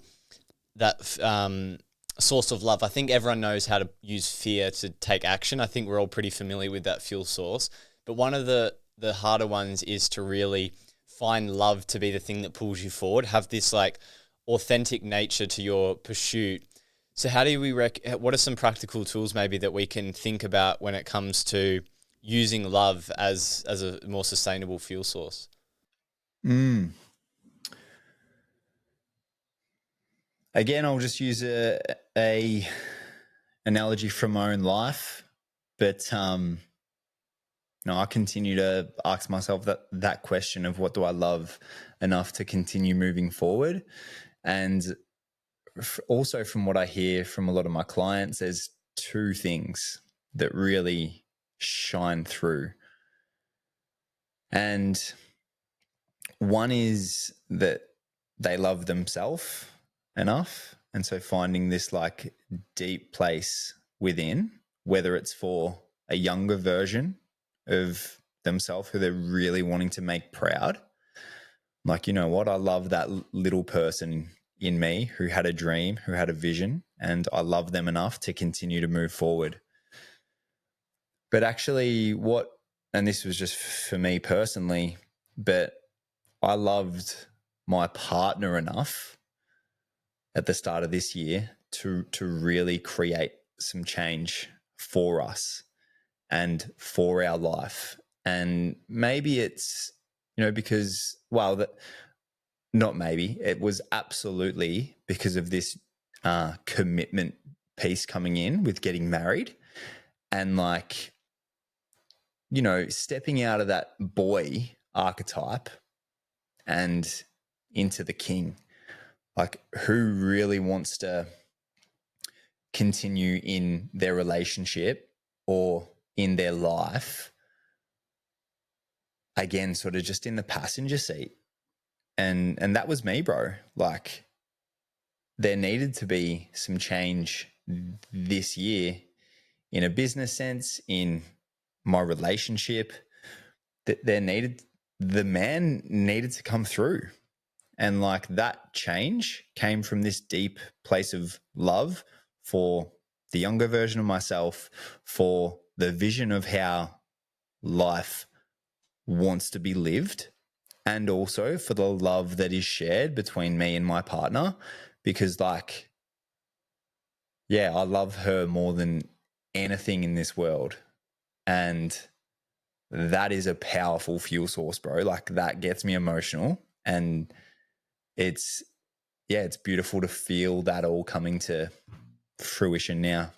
source of love? I think everyone knows how to use fear to take action. I think we're all pretty familiar with that fuel source. But one of the harder ones is to really find love to be the thing that pulls you forward, have this like authentic nature to your pursuit. So how do we what are some practical tools maybe that we can think about when it comes to using love as a more sustainable fuel source? Again, I'll just use a analogy from my own life, but I continue to ask myself that question of what do I love enough to continue moving forward. And also from what I hear from a lot of my clients, there's two things that really shine through. And one is that they love themselves enough. And so finding this like deep place within, whether it's for a younger version of themselves who they're really wanting to make proud. Like, you know what? I love that little person in me who had a dream, who had a vision, and I love them enough to continue to move forward. But actually and this was just for me personally, but I loved my partner enough at the start of this year to really create some change for us and for our life. And maybe it's, because, not maybe, it was absolutely because of this commitment piece coming in with getting married and like, stepping out of that boy archetype and into the king. Like, who really wants to continue in their relationship or in their life again, sort of just in the passenger seat. And that was me, bro. Like, there needed to be some change this year in a business sense, in my relationship. That the man needed to come through. And like, that change came from this deep place of love for the younger version of myself, for the vision of how life wants to be lived, and also for the love that is shared between me and my partner. Because, like, yeah, I love her more than anything in this world. And that is a powerful fuel source, bro. Like, that gets me emotional. And it's beautiful to feel that all coming to fruition now.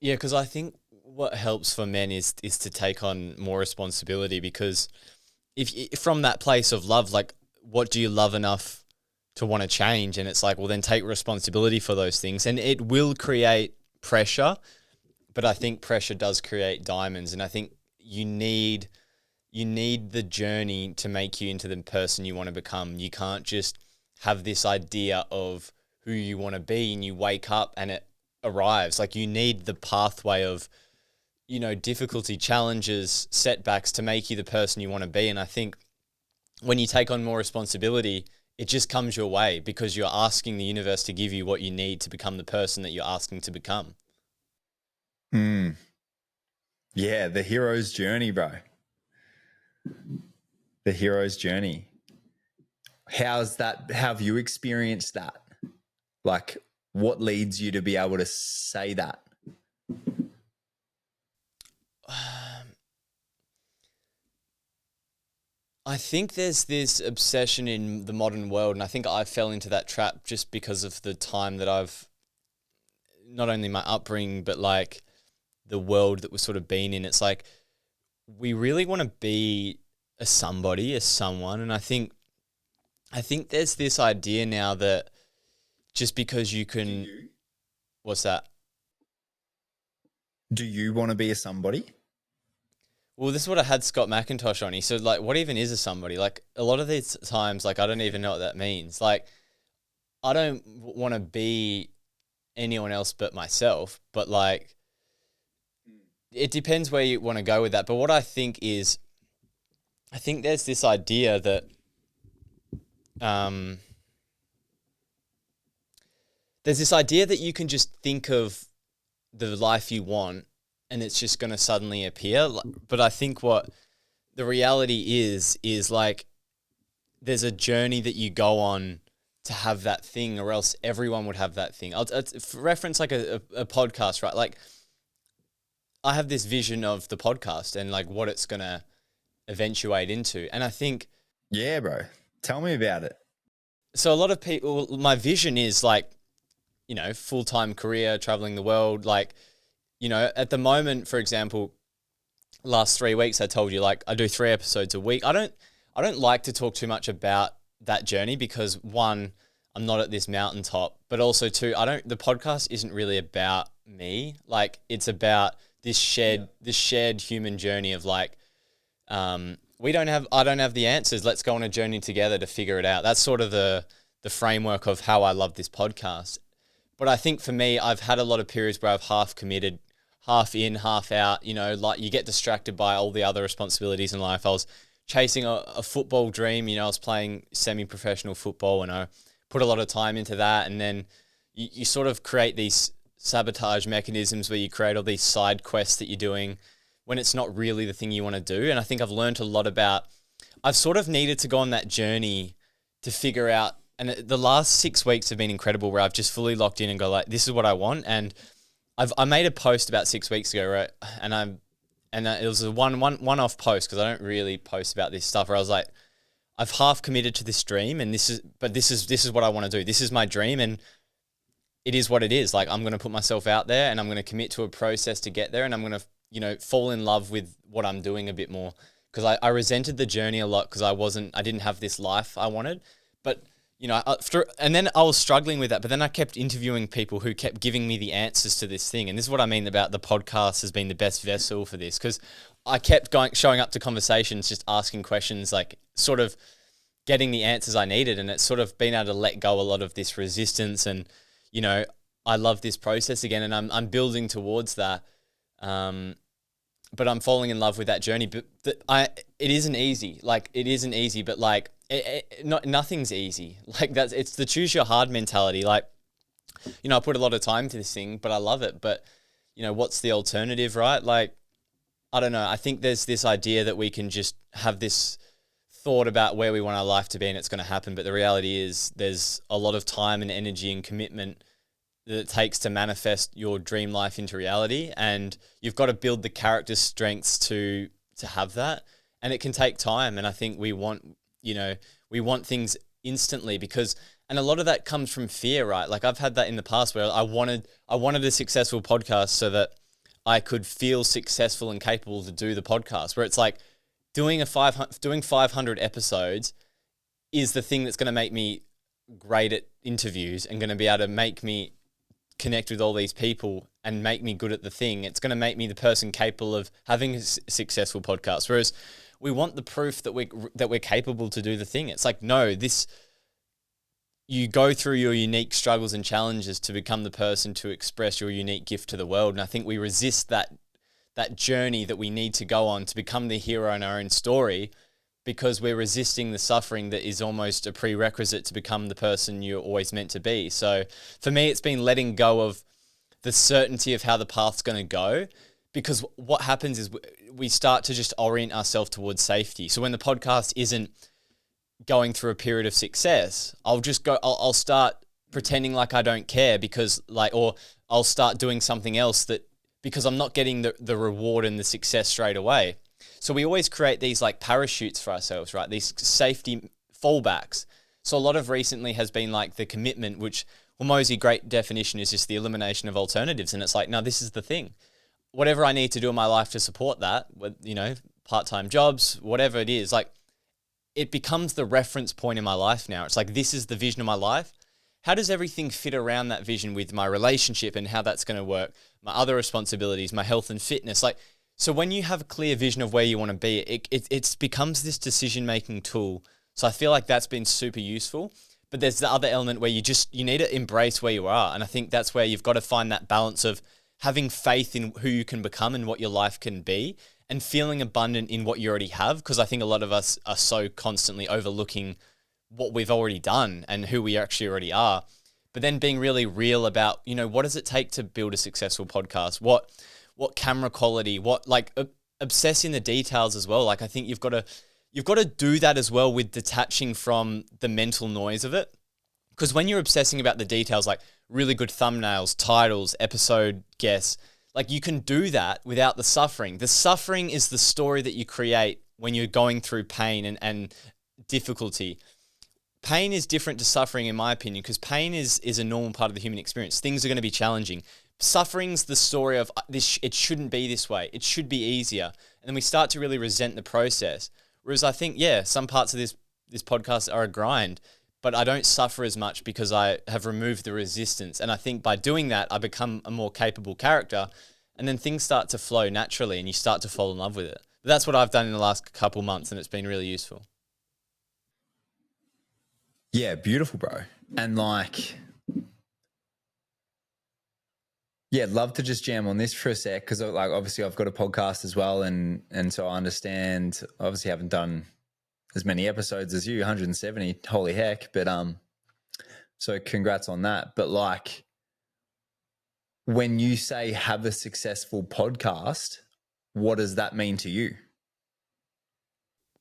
Yeah, because I think what helps for men is to take on more responsibility, because if from that place of love, like, what do you love enough to want to change? And it's like, well, then take responsibility for those things, and it will create pressure. But I think pressure does create diamonds, and I think you need the journey to make you into the person you want to become. You can't just have this idea of who you want to be and you wake up and it arrives. Like, you need the pathway of, difficulty, challenges, setbacks to make you the person you want to be. And I think when you take on more responsibility, it just comes your way, because you're asking the universe to give you what you need to become the person that you're asking to become. Yeah, the hero's journey, bro. The hero's journey. How's that? How have you experienced that? Like, what leads you to be able to say that? I think there's this obsession in the modern world, and I think I fell into that trap just because of the time that I've, not only my upbringing, but like the world that we've sort of been in. It's like, we really want to be a somebody, a someone. And I think there's this idea now that just because you can, what's that? Do you want to be a somebody? Well, this is what I had Scott McIntosh on. He said, like, what even is a somebody? Like, a lot of these times, like, I don't even know what that means. Like, I don't want to be anyone else but myself, but like, it depends where you want to go with that. But what I think is, I think there's this idea that you can just think of the life you want and it's just going to suddenly appear. But I think what the reality is like, there's a journey that you go on to have that thing, or else everyone would have that thing. I'll reference like a podcast, right? Like, I have this vision of the podcast and like what it's going to eventuate into. And I think... Yeah, bro. Tell me about it. So a lot of people, my vision is like, full-time career, traveling the world. Like, at the moment, for example, last 3 weeks, I told you, like, I do 3 episodes a week. I don't like to talk too much about that journey because, one, I'm not at this mountaintop, but also two, the podcast isn't really about me. Like, it's about this shared human journey of like, I don't have the answers. Let's go on a journey together to figure it out. That's sort of the framework of how I love this podcast. But I think for me, I've had a lot of periods where I've half committed, half in, half out. Like, you get distracted by all the other responsibilities in life. I was chasing a football dream. I was playing semi-professional football and I put a lot of time into that. And then you sort of create these sabotage mechanisms where you create all these side quests that you're doing when it's not really the thing you want to do. And I think I've learned a lot about, I've sort of needed to go on that journey to figure out, and the last 6 weeks have been incredible where I've just fully locked in and go like, this is what I want. And I made a post about 6 weeks ago, right? And it was a one-off post because I don't really post about this stuff, where I was like, I've half committed to this dream, and this is what I want to do. This is my dream, and it is what it is. Like, I'm going to put myself out there and I'm going to commit to a process to get there, and I'm going to, fall in love with what I'm doing a bit more, because I resented the journey a lot because I didn't have this life I wanted. But, and then I was struggling with that, but then I kept interviewing people who kept giving me the answers to this thing. And this is what I mean about the podcast has been the best vessel for this, because I kept showing up to conversations, just asking questions, like sort of getting the answers I needed. And it's sort of been able to let go a lot of this resistance. And, I love this process again, and I'm building towards that. But I'm falling in love with that journey. But it isn't easy. Like, it isn't easy, but like, nothing's easy. Like, it's the choose your hard mentality. Like, I put a lot of time to this thing, but I love it. But, what's the alternative, right? Like, I don't know. I think there's this idea that we can just have this thought about where we want our life to be and it's going to happen. But the reality is there's a lot of time and energy and commitment that it takes to manifest your dream life into reality. And you've got to build the character strengths to have that. And it can take time. And I think we want things instantly and a lot of that comes from fear, right? Like, I've had that in the past where I wanted a successful podcast so that I could feel successful and capable to do the podcast, where it's like doing 500 episodes is the thing that's going to make me great at interviews and going to be able to make me connect with all these people and make me good at the thing. It's going to make me the person capable of having a successful podcast. Whereas we want the proof that we're capable to do the thing. It's like, no, you go through your unique struggles and challenges to become the person to express your unique gift to the world. And I think we resist that journey that we need to go on to become the hero in our own story, because we're resisting the suffering that is almost a prerequisite to become the person you're always meant to be. So for me, it's been letting go of the certainty of how the path's going to go, because what happens is we start to just orient ourselves towards safety. So when the podcast isn't going through a period of success, I'll start pretending like I don't care or I'll start doing something else because I'm not getting the reward and the success straight away. So we always create these like parachutes for ourselves, right? These safety fallbacks. So a lot of recently has been like the commitment, which Hormozy, great definition, is just the elimination of alternatives. And it's like, no, this is the thing. Whatever I need to do in my life to support that, part-time jobs, whatever it is, like, it becomes the reference point in my life now. It's like, this is the vision of my life. How does everything fit around that vision with my relationship and how that's going to work, my other responsibilities, my health and fitness? Like, so when you have a clear vision of where you want to be, it becomes this decision-making tool. So I feel like that's been super useful. But there's the other element where you need to embrace where you are. And I think that's where you've got to find that balance of having faith in who you can become and what your life can be, and feeling abundant in what you already have. Because I think a lot of us are so constantly overlooking what we've already done and who we actually already are. But then being really real about, what does it take to build a successful podcast? What camera quality, obsessing the details as well. Like, I think you've got to do that as well, with detaching from the mental noise of it. Because when you're obsessing about the details, like really good thumbnails, titles, episode guests, like, you can do that without the suffering. The suffering is the story that you create when you're going through pain and difficulty. Pain is different to suffering, in my opinion, because pain is a normal part of the human experience. Things are going to be challenging. Suffering's the story of this. It shouldn't be this way. It should be easier. And then we start to really resent the process. Whereas I think, some parts of this podcast are a grind, but I don't suffer as much because I have removed the resistance. And I think by doing that, I become a more capable character, and then things start to flow naturally and you start to fall in love with it. But that's what I've done in the last couple months, and it's been really useful. Yeah, beautiful, bro. And I'd love to just jam on this for a sec, because obviously I've got a podcast as well, and so I understand. Obviously, haven't done as many episodes as you, 170. Holy heck! But so congrats on that. But when you say have a successful podcast, what does that mean to you?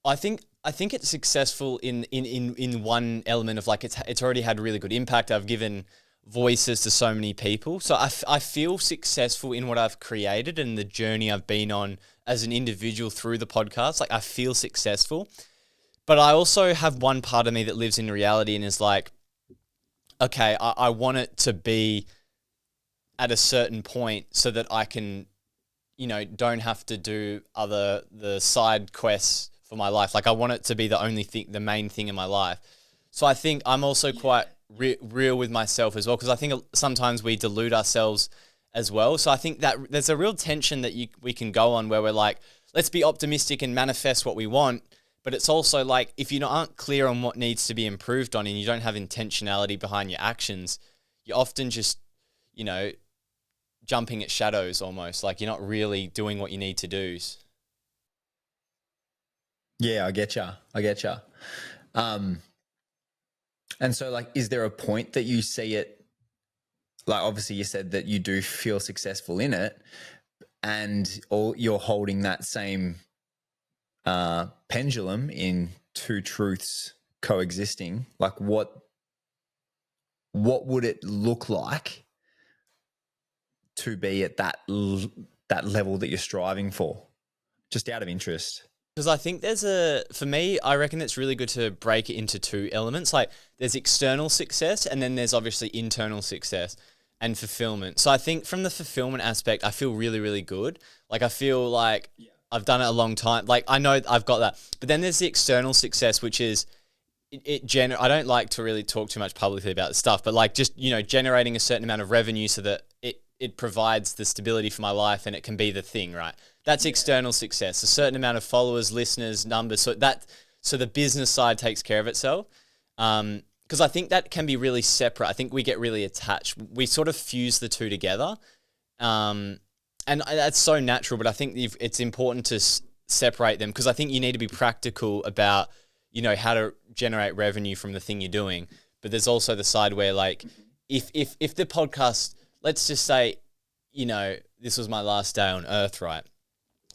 I think it's successful in one element of it's already had really good impact. I've given voices to so many people. So I feel successful in what I've created and the journey I've been on as an individual through the podcast. Like, I feel successful, but I also have one part of me that lives in reality and is like, okay, I want it to be at a certain point so that I can, don't have to do the side quests for my life. Like, I want it to be the only thing, the main thing in my life. So I think I'm also quite real with myself as well, because I think sometimes we delude ourselves as well. So I think that there's a real tension that we can go on where we're like, let's be optimistic and manifest what we want. But it's also like, if you aren't clear on what needs to be improved on and you don't have intentionality behind your actions, you're often just, jumping at shadows almost. Like you're not really doing what you need to do. Yeah, I get you. And so, like, is there a point that you see it? Like, obviously, you said that you do feel successful in it, and you're holding that same pendulum in two truths coexisting. Like, what would it look like to be at that level that you're striving for? Just out of interest. Because I think for me, I reckon it's really good to break it into two elements. Like there's external success and then there's obviously internal success and fulfillment. So I think from the fulfillment aspect, I feel really, really good. Like I feel like I've done it a long time. Like I know I've got that. But then there's the external success, which is I don't like to really talk too much publicly about this stuff, but like just, generating a certain amount of revenue so that it provides the stability for my life and it can be the thing, right? That's external success, a certain amount of followers, listeners, numbers. So the business side takes care of itself. Because I think that can be really separate. I think we get really attached. We sort of fuse the two together. And that's so natural, but I think it's important to separate them, because I think you need to be practical about, how to generate revenue from the thing you're doing. But there's also the side where like, if the podcast, let's just say, this was my last day on earth, right?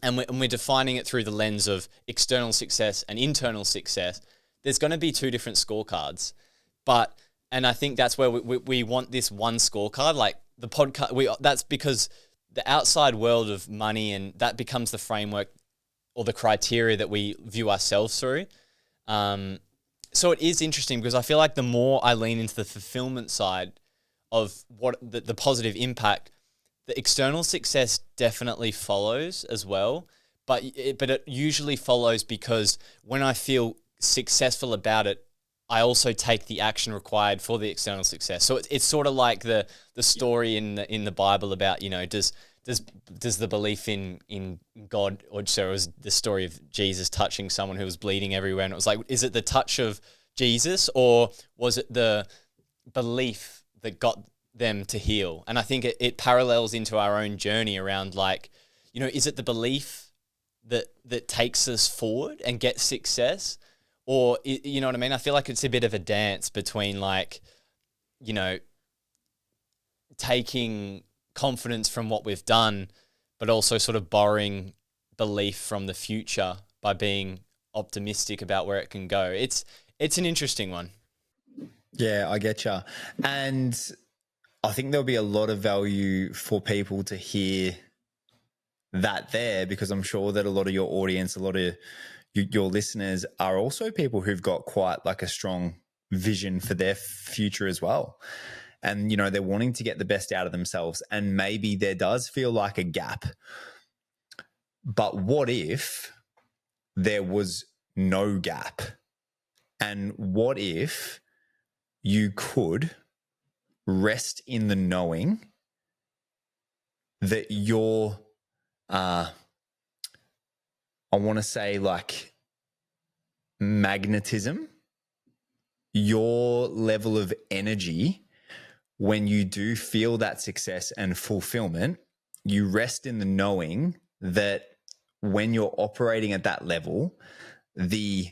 And we're defining it through the lens of external success and internal success, there's going to be two different scorecards. And I think that's where we want this one scorecard, like the podcast. That's because the outside world of money, and that becomes the framework or the criteria that we view ourselves through. So it is interesting, because I feel like the more I lean into the fulfillment side of what the positive impact, the external success definitely follows as well, but it usually follows because when I feel successful about it, I also take the action required for the external success. So it's sort of like the story in the Bible about, does the belief in God, or so it was the story of Jesus touching someone who was bleeding everywhere, and it was like, is it the touch of Jesus, or was it the belief that got them to heal? And I think it parallels into our own journey around like, is it the belief that takes us forward and gets success? Or, you know what I mean? I feel like it's a bit of a dance between like, taking confidence from what we've done, but also sort of borrowing belief from the future by being optimistic about where it can go. It's an interesting one. Yeah, I get you. And I think there'll be a lot of value for people to hear that there, because I'm sure that a lot of your audience, a lot of your listeners are also people who've got quite like a strong vision for their future as well. And, they're wanting to get the best out of themselves. And maybe there does feel like a gap. But what if there was no gap? And what if you could rest in the knowing that your, I want to say like magnetism, your level of energy, when you do feel that success and fulfillment, you rest in the knowing that when you're operating at that level, the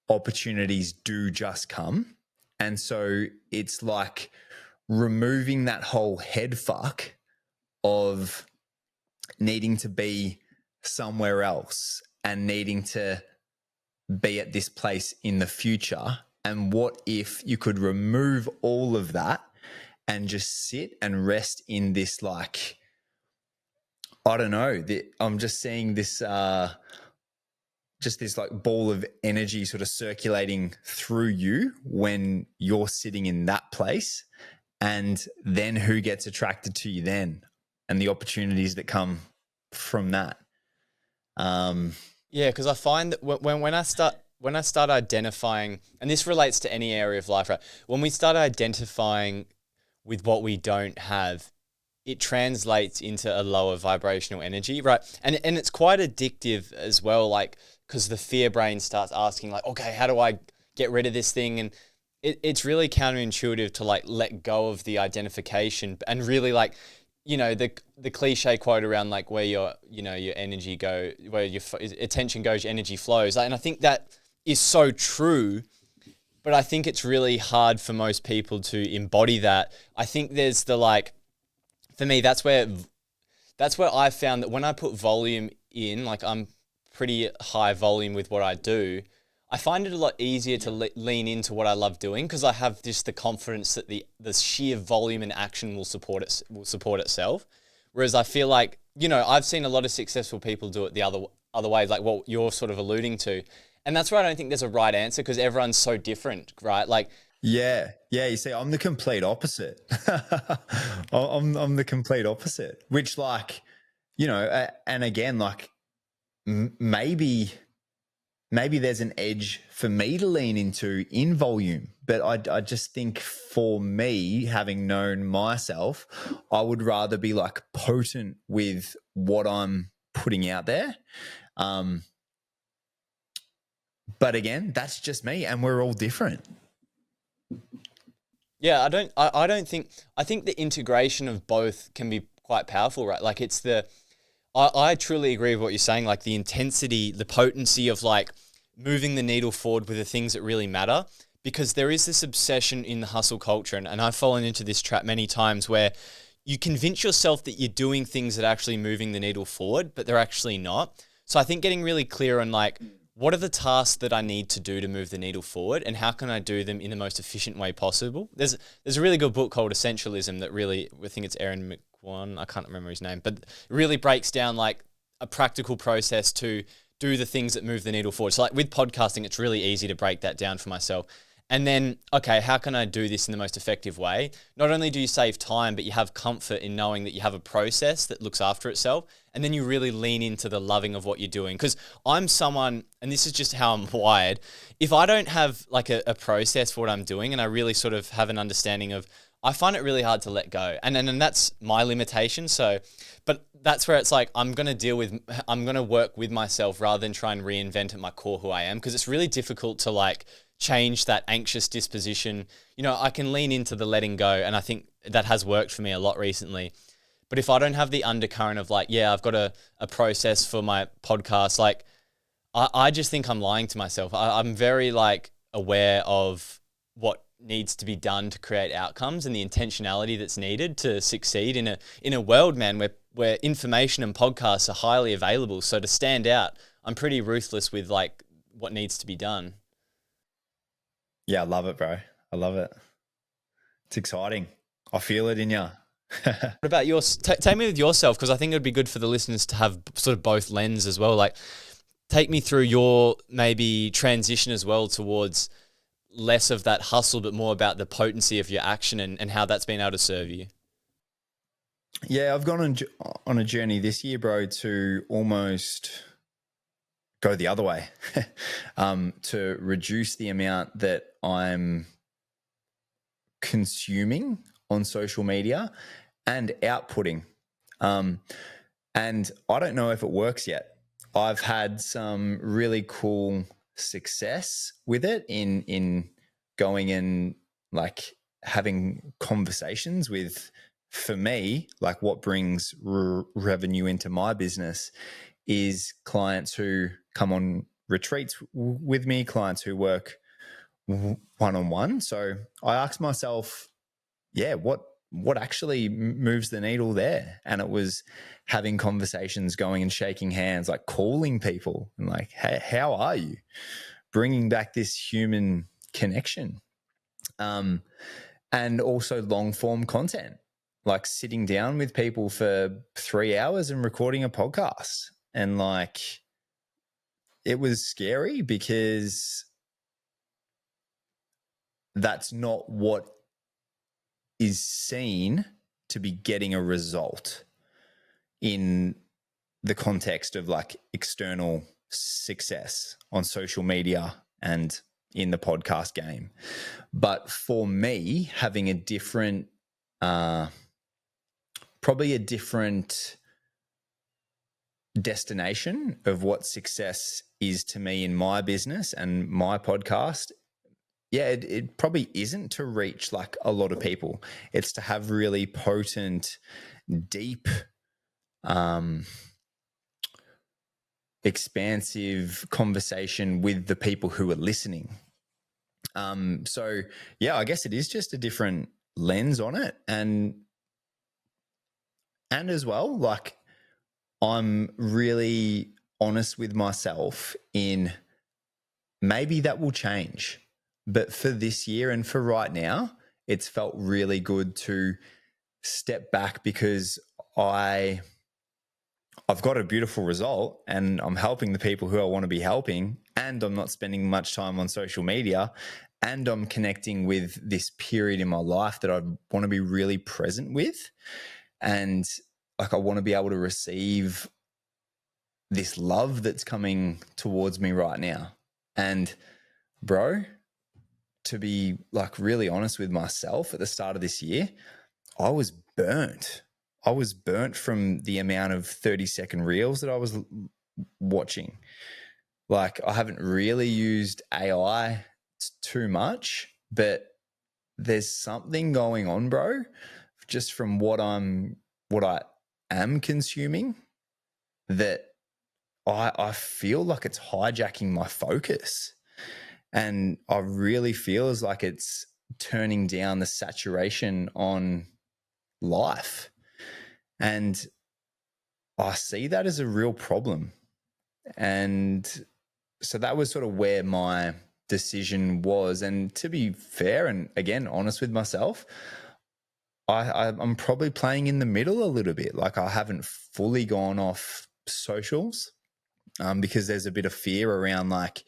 opportunities do just come. And so it's like removing that whole head fuck of needing to be somewhere else and needing to be at this place in the future. And what if you could remove all of that and just sit and rest in this, like, I don't know, I'm just seeing this, just this like ball of energy sort of circulating through you when you're sitting in that place. And then who gets attracted to you then, and the opportunities that come from that. Yeah, because I find that when I start when I start identifying, and this relates to any area of life, right? When we start identifying with what we don't have, it translates into a lower vibrational energy, right? And it's quite addictive as well, like, because the fear brain starts asking, like, okay, how do I get rid of this thing? And it's really counterintuitive to like let go of the identification and really like, the cliche quote around like where your energy go, where your attention goes, your energy flows. And I think that is so true, but I think it's really hard for most people to embody that. I think there's the like, for me, that's where I found that when I put volume in, like I'm pretty high volume with what I do, I find it a lot easier to lean into what I love doing because I have just the confidence that the sheer volume and action will support itself. Whereas I feel like, I've seen a lot of successful people do it the other way, like what you're sort of alluding to. And that's why I don't think there's a right answer because everyone's so different, right? Like, yeah. You see, I'm the complete opposite. I'm the complete opposite, which like, and again, like maybe there's an edge for me to lean into in volume, but I just think for me, having known myself, I would rather be like potent with what I'm putting out there. But again, that's just me and we're all different. Yeah, I think the integration of both can be quite powerful, right? Like I truly agree with what you're saying, like the intensity, the potency of like moving the needle forward with the things that really matter, because there is this obsession in the hustle culture. And I've fallen into this trap many times where you convince yourself that you're doing things that are actually moving the needle forward, but they're actually not. So I think getting really clear on like, what are the tasks that I need to do to move the needle forward and how can I do them in the most efficient way possible? There's a really good book called Essentialism that really, I think it's Aaron McQuan, I can't remember his name, but it really breaks down like a practical process to do the things that move the needle forward. So like with podcasting, it's really easy to break that down for myself. And then, okay, how can I do this in the most effective way? Not only do you save time, but you have comfort in knowing that you have a process that looks after itself. And then you really lean into the loving of what you're doing. Because I'm someone, and this is just how I'm wired, if I don't have like a process for what I'm doing and I really sort of have an understanding of, I find it really hard to let go. And that's my limitation. So, but that's where it's like, I'm going to work with myself rather than try and reinvent at my core who I am. Because it's really difficult to like change that anxious disposition. I can lean into the letting go. And I think that has worked for me a lot recently. But if I don't have the undercurrent of like, yeah, I've got a process for my podcast, like I just think I'm lying to myself. I'm very like aware of what needs to be done to create outcomes and the intentionality that's needed to succeed in a world, man, where information and podcasts are highly available. So to stand out, I'm pretty ruthless with like what needs to be done. Yeah, I love it, bro. I love it. It's exciting. I feel it in you. What about yours? Take me with yourself, because I think it would be good for the listeners to have sort of both lenses as well. Like, take me through your maybe transition as well towards less of that hustle, but more about the potency of your action and how that's been able to serve you. Yeah, I've gone on a journey this year, bro, to almost go the other way, to reduce the amount that I'm consuming on social media and outputting. And I don't know if it works yet. I've had some really cool success with it in going and like having conversations with, for me, like what brings revenue into my business is clients who come on retreats with me, clients who work one-on-one. So I asked myself, yeah, what actually moves the needle there? And it was having conversations, going and shaking hands, like calling people and like, hey, how are you? Bringing back this human connection. And also long form content, like sitting down with people for 3 hours and recording a podcast. And like, it was scary because that's not what is seen to be getting a result in the context of like external success on social media and in the podcast game. But for me, having a different, probably a different destination of what success is to me in my business and my podcast, it probably isn't to reach like a lot of people. It's to have really potent, deep, expansive conversation with the people who are listening. So yeah, I guess it is just a different lens on it. And as well, like, I'm really honest with myself in maybe that will change. But for this year and for right now, it's felt really good to step back because I've got a beautiful result and I'm helping the people who I want to be helping, and I'm not spending much time on social media, and I'm connecting with this period in my life that I want to be really present with. And like, I want to be able to receive this love that's coming towards me right now. And bro, to be like really honest with myself, at the start of this year, I was burnt. I was burnt from the amount of 30-second reels that I was watching. Like, I haven't really used AI too much, but there's something going on, bro, just from what I am consuming, that I feel like it's hijacking my focus. And I really feel as like it's turning down the saturation on life. And I see that as a real problem. And so that was sort of where my decision was. And to be fair and again, honest with myself, I'm probably playing in the middle a little bit. Like, I haven't fully gone off socials because there's a bit of fear around, like,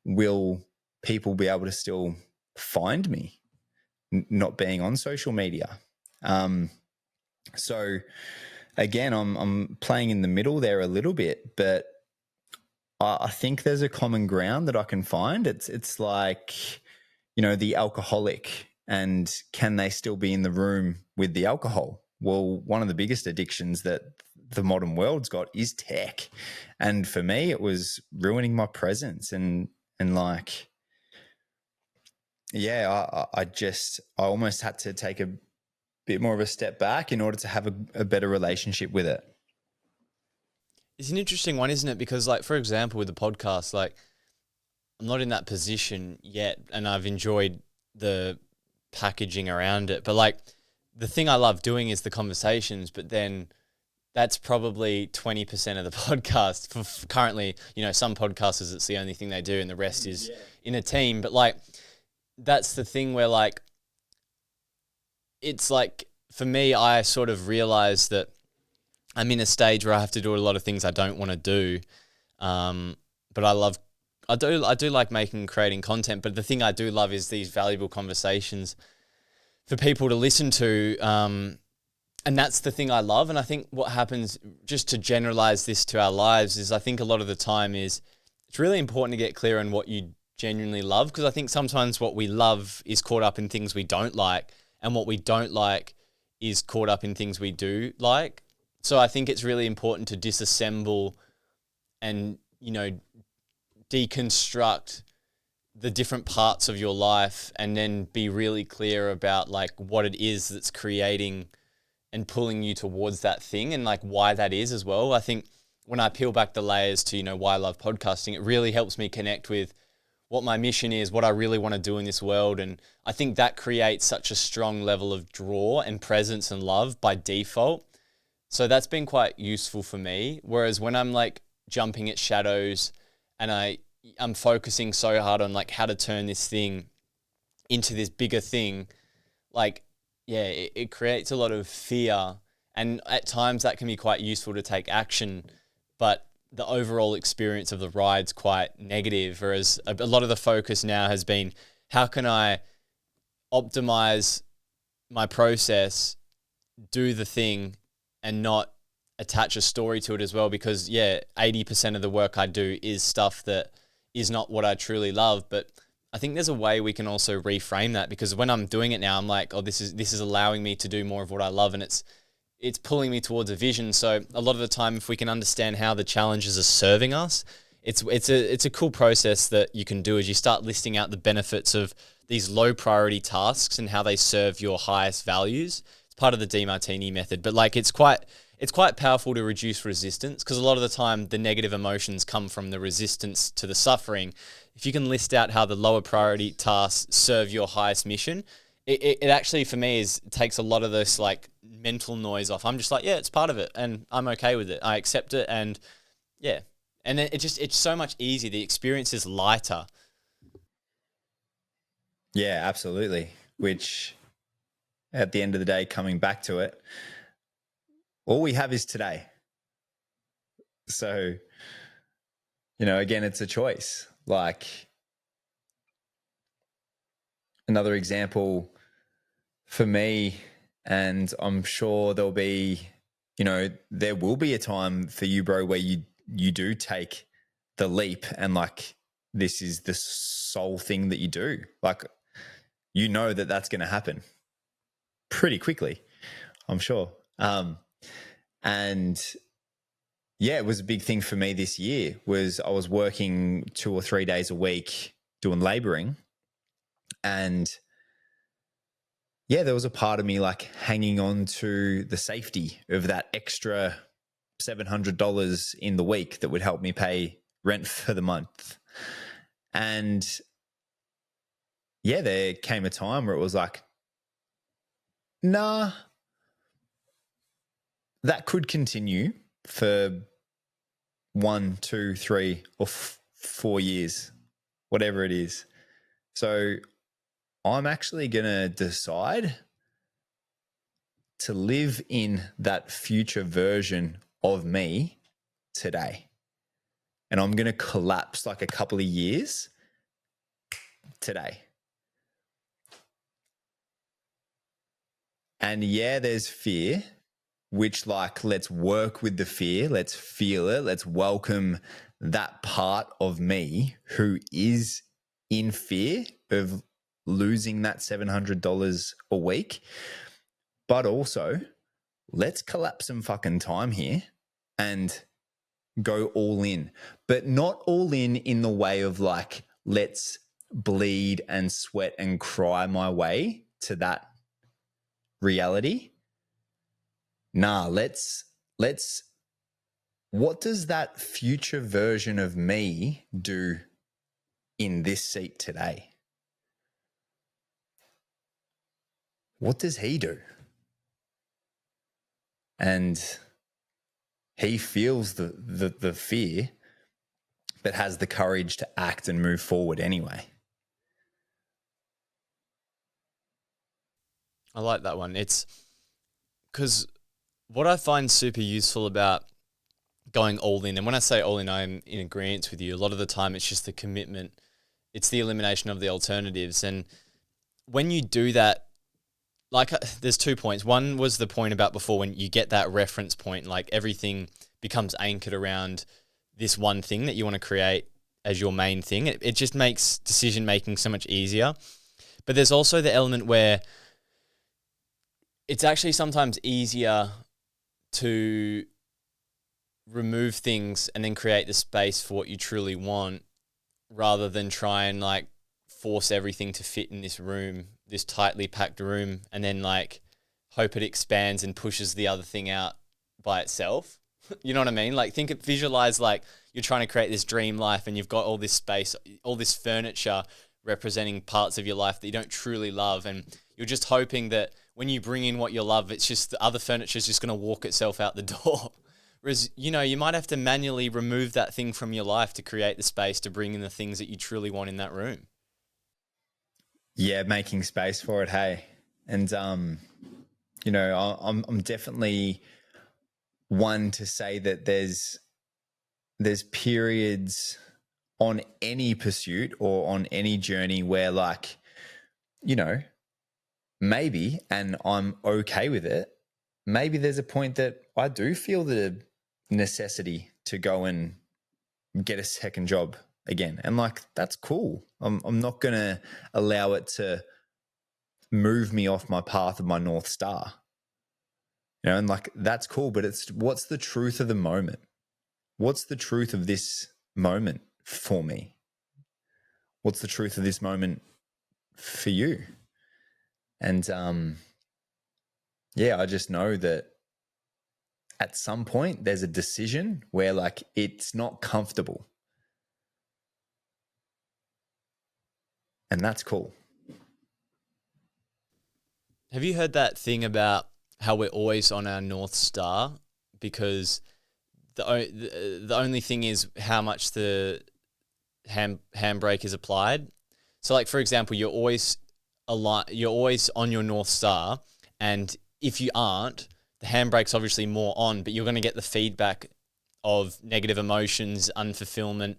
will people be able to still find me not being on social media? So again, I'm playing in the middle there a little bit, but I think there's a common ground that I can find. It's like, the alcoholic, and can they still be in the room with the alcohol? Well, one of the biggest addictions that the modern world's got is tech. And for me, it was ruining my presence and like, yeah, I almost had to take a bit more of a step back in order to have a better relationship with it. It's an interesting one, isn't it? Because, like, for example, with the podcast, like, I'm not in that position yet, and I've enjoyed the packaging around it. But, like, the thing I love doing is the conversations, but then that's probably 20% of the podcast. For currently, some podcasters, it's the only thing they do, and the rest is in a team. But, like, that's the thing where, like, it's like, for me, I sort of realized that I'm in a stage where I have to do a lot of things I don't want to do. But I do like making and creating content. But the thing I do love is these valuable conversations for people to listen to. And that's the thing I love. And I think what happens, just to generalize this to our lives, is I think a lot of the time is it's really important to get clear on what you genuinely love. Because I think sometimes what we love is caught up in things we don't like. And what we don't like is caught up in things we do like. So I think it's really important to disassemble and, deconstruct the different parts of your life, and then be really clear about, like, what it is that's creating and pulling you towards that thing, and, like, why that is as well. I think when I peel back the layers to, why I love podcasting, it really helps me connect with what my mission is, what I really want to do in this world. And I think that creates such a strong level of draw and presence and love by default. So that's been quite useful for me. Whereas when I'm, like, jumping at shadows and I'm focusing so hard on, like, how to turn this thing into this bigger thing, like, yeah, it creates a lot of fear. And at times that can be quite useful to take action, but the overall experience of the ride's quite negative. Whereas a lot of the focus now has been, how can I optimize my process, do the thing, and not attach a story to it as well? Because 80% of the work I do is stuff that is not what I truly love. But I think there's a way we can also reframe that, because when I'm doing it now, I'm like, oh, this is allowing me to do more of what I love, and it's pulling me towards a vision. So a lot of the time, if we can understand how the challenges are serving us, it's a cool process that you can do as you start listing out the benefits of these low priority tasks and how they serve your highest values. It's part of the DeMartini method, but like it's quite powerful to reduce resistance, because a lot of the time the negative emotions come from the resistance to the suffering. If you can list out how the lower priority tasks serve your highest mission, it actually, for me, takes a lot of this like mental noise off. I'm just like, yeah, it's part of it and I'm okay with it. I accept it, and yeah. And then it's so much easier. The experience is lighter. Yeah, absolutely. Which at the end of the day, coming back to it, all we have is today. So, again, it's a choice. Like, another example for me, and I'm sure there will be a time for you, bro, where you do take the leap and like this is the sole thing that you do. Like, that that's going to happen pretty quickly, I'm sure. And yeah, it was a big thing for me this year. Was I was working 2 or 3 days a week doing laboring, and yeah, there was a part of me like hanging on to the safety of that extra $700 in the week that would help me pay rent for the month. And yeah, there came a time where it was like, nah, that could continue for 1, 2, 3, or 4 years, whatever it is. So I'm actually going to decide to live in that future version of me today. And I'm going to collapse like a couple of years today. And yeah, there's fear, which like, let's work with the fear. Let's feel it. Let's welcome that part of me who is in fear of losing that $700 a week. But also, let's collapse some fucking time here and go all in. But not all in the way of like, let's bleed and sweat and cry my way to that reality. Nah, let's what does that future version of me do in this seat today? What does he do? And he feels the fear, but has the courage to act and move forward anyway. I like that one. It's because what I find super useful about going all in, and when I say all in, I'm in agreement with you. A lot of the time, it's just the commitment. It's the elimination of the alternatives. And when you do that, like there's 2 points. One was the point about before, when you get that reference point, like everything becomes anchored around this one thing that you want to create as your main thing. It just makes decision making so much easier. But there's also the element where it's actually sometimes easier to remove things and then create the space for what you truly want, rather than try and like force everything to fit in this room, this tightly packed room, and then like hope it expands and pushes the other thing out by itself. You know what I mean? Like visualize like you're trying to create this dream life and you've got all this space, all this furniture representing parts of your life that you don't truly love. And you're just hoping that when you bring in what you love, it's just the other furniture is just going to walk itself out the door. Whereas, you might have to manually remove that thing from your life to create the space to bring in the things that you truly want in that room. Yeah, making space for it, hey. And I'm definitely one to say that there's periods on any pursuit or on any journey where like, maybe, and I'm okay with it, maybe there's a point that I do feel the necessity to go and get a second job again. And like, that's cool. I'm not going to allow it to move me off my path of my North Star. And like, that's cool, but it's what's the truth of the moment? What's the truth of this moment for me? What's the truth of this moment for you? And I just know that at some point there's a decision where like it's not comfortable. And that's cool. Have you heard that thing about how we're always on our North Star? Because the only thing is how much the handbrake is applied. So like, for example, you're always on your North Star, and if you aren't, the handbrake's obviously more on, but you're going to get the feedback of negative emotions, unfulfillment.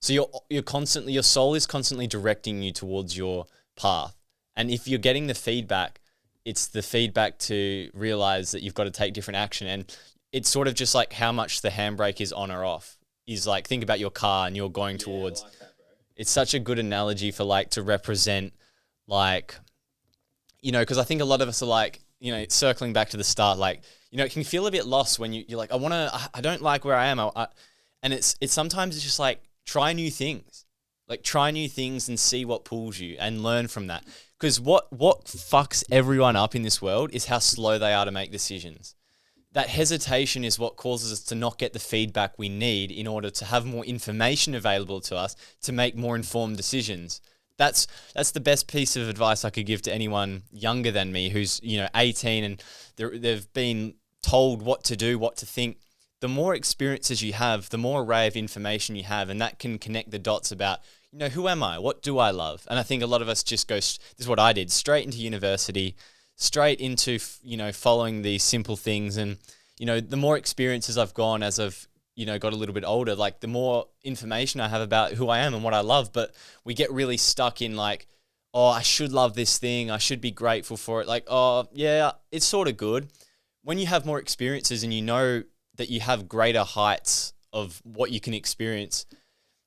So your soul is constantly directing you towards your path. And if you're getting the feedback, it's the feedback to realize that you've got to take different action. And it's sort of just like how much the handbrake is on or off. Is like, think about your car and you're going towards. I like that, bro. It's such a good analogy for like to represent like, because I think a lot of us are like, circling back to the start, like, it can feel a bit lost when you're like, I don't like where I am. And it's sometimes it's just like, try new things. Like, try new things and see what pulls you and learn from that. Because what fucks everyone up in this world is how slow they are to make decisions. That hesitation is what causes us to not get the feedback we need in order to have more information available to us to make more informed decisions. That's the best piece of advice I could give to anyone younger than me who's 18 and they've been told what to do, what to think. The more experiences you have, the more array of information you have, and that can connect the dots about, who am I? What do I love? And I think a lot of us just go, this is what I did, straight into university, straight into, following these simple things. And, the more experiences I've gone as I've, got a little bit older, like the more information I have about who I am and what I love. But we get really stuck in like, oh, I should love this thing. I should be grateful for it. Like, oh yeah, it's sort of good. When you have more experiences and you know that you have greater heights of what you can experience,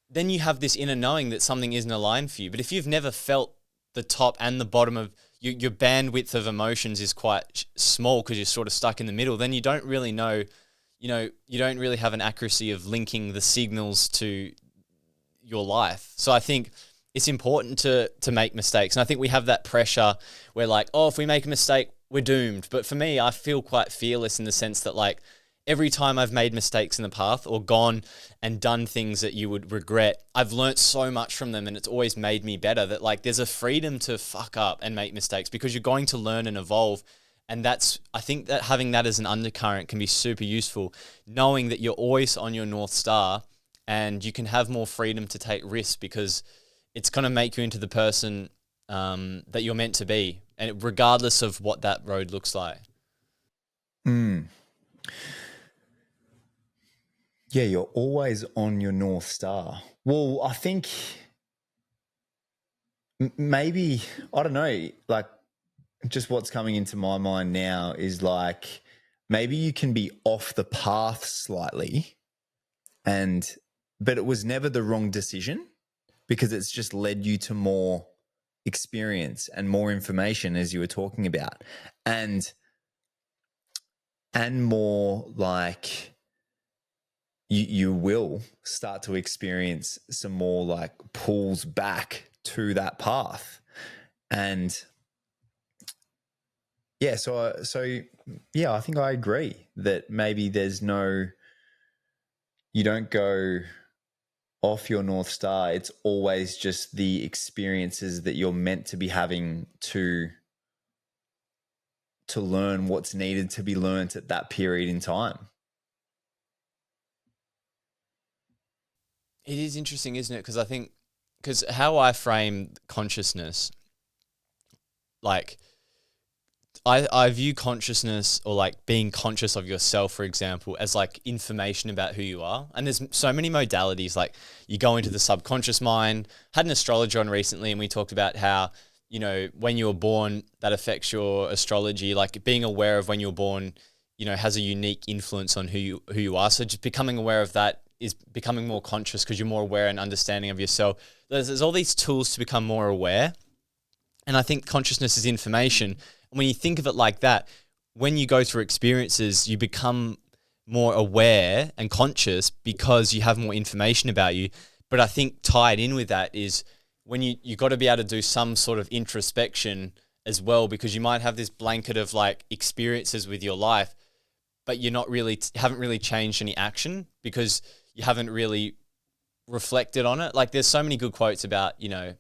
then you have this inner knowing that something isn't aligned for you. But if you've never felt the top and the bottom of your bandwidth of emotions is quite small because you're sort of stuck in the middle, then you don't really know, you don't really have an accuracy of linking the signals to your life. So I think it's important to make mistakes. And I think we have that pressure where like, oh, if we make a mistake, we're doomed. But for me, I feel quite fearless in the sense that like, every time I've made mistakes in the past or gone and done things that you would regret, I've learnt so much from them and it's always made me better. That like there's a freedom to fuck up and make mistakes because you're going to learn and evolve. And I think that having that as an undercurrent can be super useful, knowing that you're always on your North Star and you can have more freedom to take risks because it's going to make you into the person that you're meant to be, and regardless of what that road looks like. Yeah, you're always on your North Star. Well, I think maybe, I don't know, like just what's coming into my mind now is like maybe you can be off the path slightly but it was never the wrong decision because it's just led you to more experience and more information, as you were talking about, and more like you will start to experience some more like pulls back to that path. And yeah, so yeah, I think I agree that maybe you don't go off your North Star. It's always just the experiences that you're meant to be having to learn what's needed to be learnt at that period in time. It is interesting, isn't it? Because how I frame consciousness, like I view consciousness or like being conscious of yourself, for example, as like information about who you are. And there's so many modalities, like you go into the subconscious mind. Had an astrologer on recently and we talked about how, when you were born, that affects your astrology, like being aware of when you were born, has a unique influence on who you are. So just becoming aware of that is becoming more conscious because you're more aware and understanding of yourself. There's all these tools to become more aware. And I think consciousness is information. And when you think of it like that, when you go through experiences, you become more aware and conscious because you have more information about you. But I think tied in with that is when you got to be able to do some sort of introspection as well, because you might have this blanket of like experiences with your life, but you're not really, haven't really changed any action because you haven't really reflected on it. Like there's so many good quotes about, you know,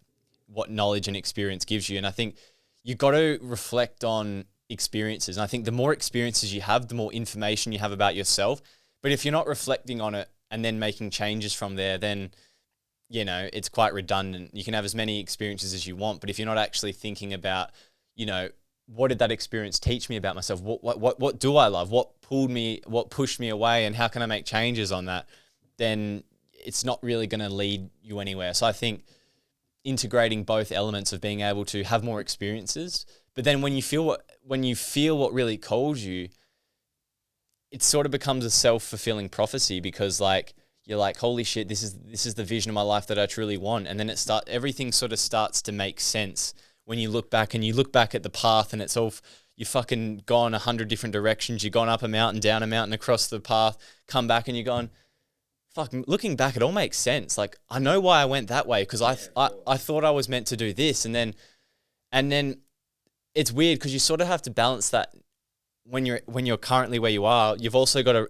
what knowledge and experience gives you. And I think you got to reflect on experiences. And I think the more experiences you have, the more information you have about yourself. But if you're not reflecting on it and then making changes from there, then, you know, it's quite redundant. You can have as many experiences as you want, but if you're not actually thinking about, you know, what did that experience teach me about myself? What do I love? What pulled me, what pushed me away, and how can I make changes on that? Then it's not really going to lead you anywhere. So I think integrating both elements of being able to have more experiences, but then when you feel what really calls you, it sort of becomes a self-fulfilling prophecy, because like you're like, holy shit, this is the vision of my life that I truly want. And then everything sort of starts to make sense when you look back, and you look back at the path, and it's all, you fucking gone 100 different directions. You've gone up a mountain, down a mountain, across the path, come back, and you're going, fuck, looking back, it all makes sense. Like, I know why I went that way, because I thought I was meant to do this. And then it's weird because you sort of have to balance that when you're currently where you are. You've also got to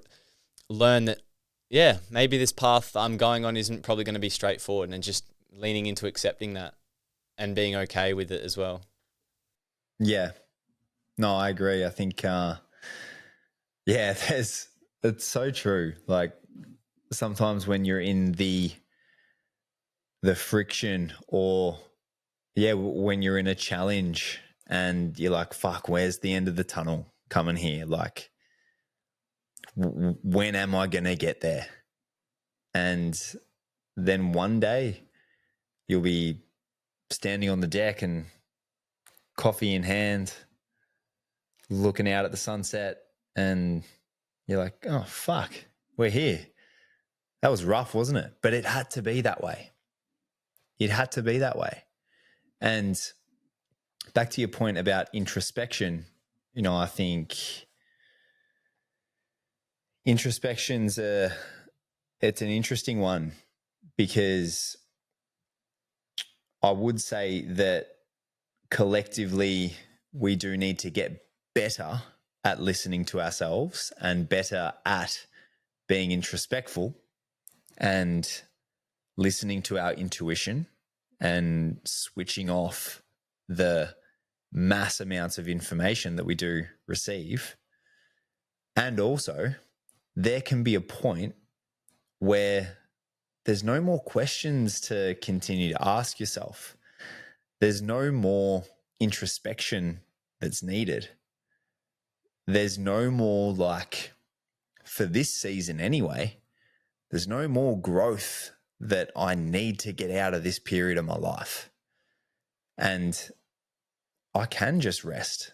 learn that, yeah, maybe this path I'm going on isn't probably going to be straightforward, and just leaning into accepting that and being okay with it as well. Yeah. No, I agree. I think, it's so true. Like sometimes when you're in the friction, or when you're in a challenge and you're like, fuck, where's the end of the tunnel coming here? Like, when am I going to get there? And then one day you'll be standing on the deck and coffee in hand, looking out at the sunset, and you're like, oh, fuck, we're here. That was rough, wasn't it? But it had to be that way. It had to be that way. And back to your point about introspection, you know, I think introspection's it's an interesting one, because I would say that collectively we do need to get better at listening to ourselves, and better at being introspectful and listening to our intuition, and switching off the mass amounts of information that we do receive. And also, there can be a point where there's no more questions to continue to ask yourself. There's no more introspection that's needed. There's no more, like, for this season anyway, there's no more growth that I need to get out of this period of my life. And I can just rest.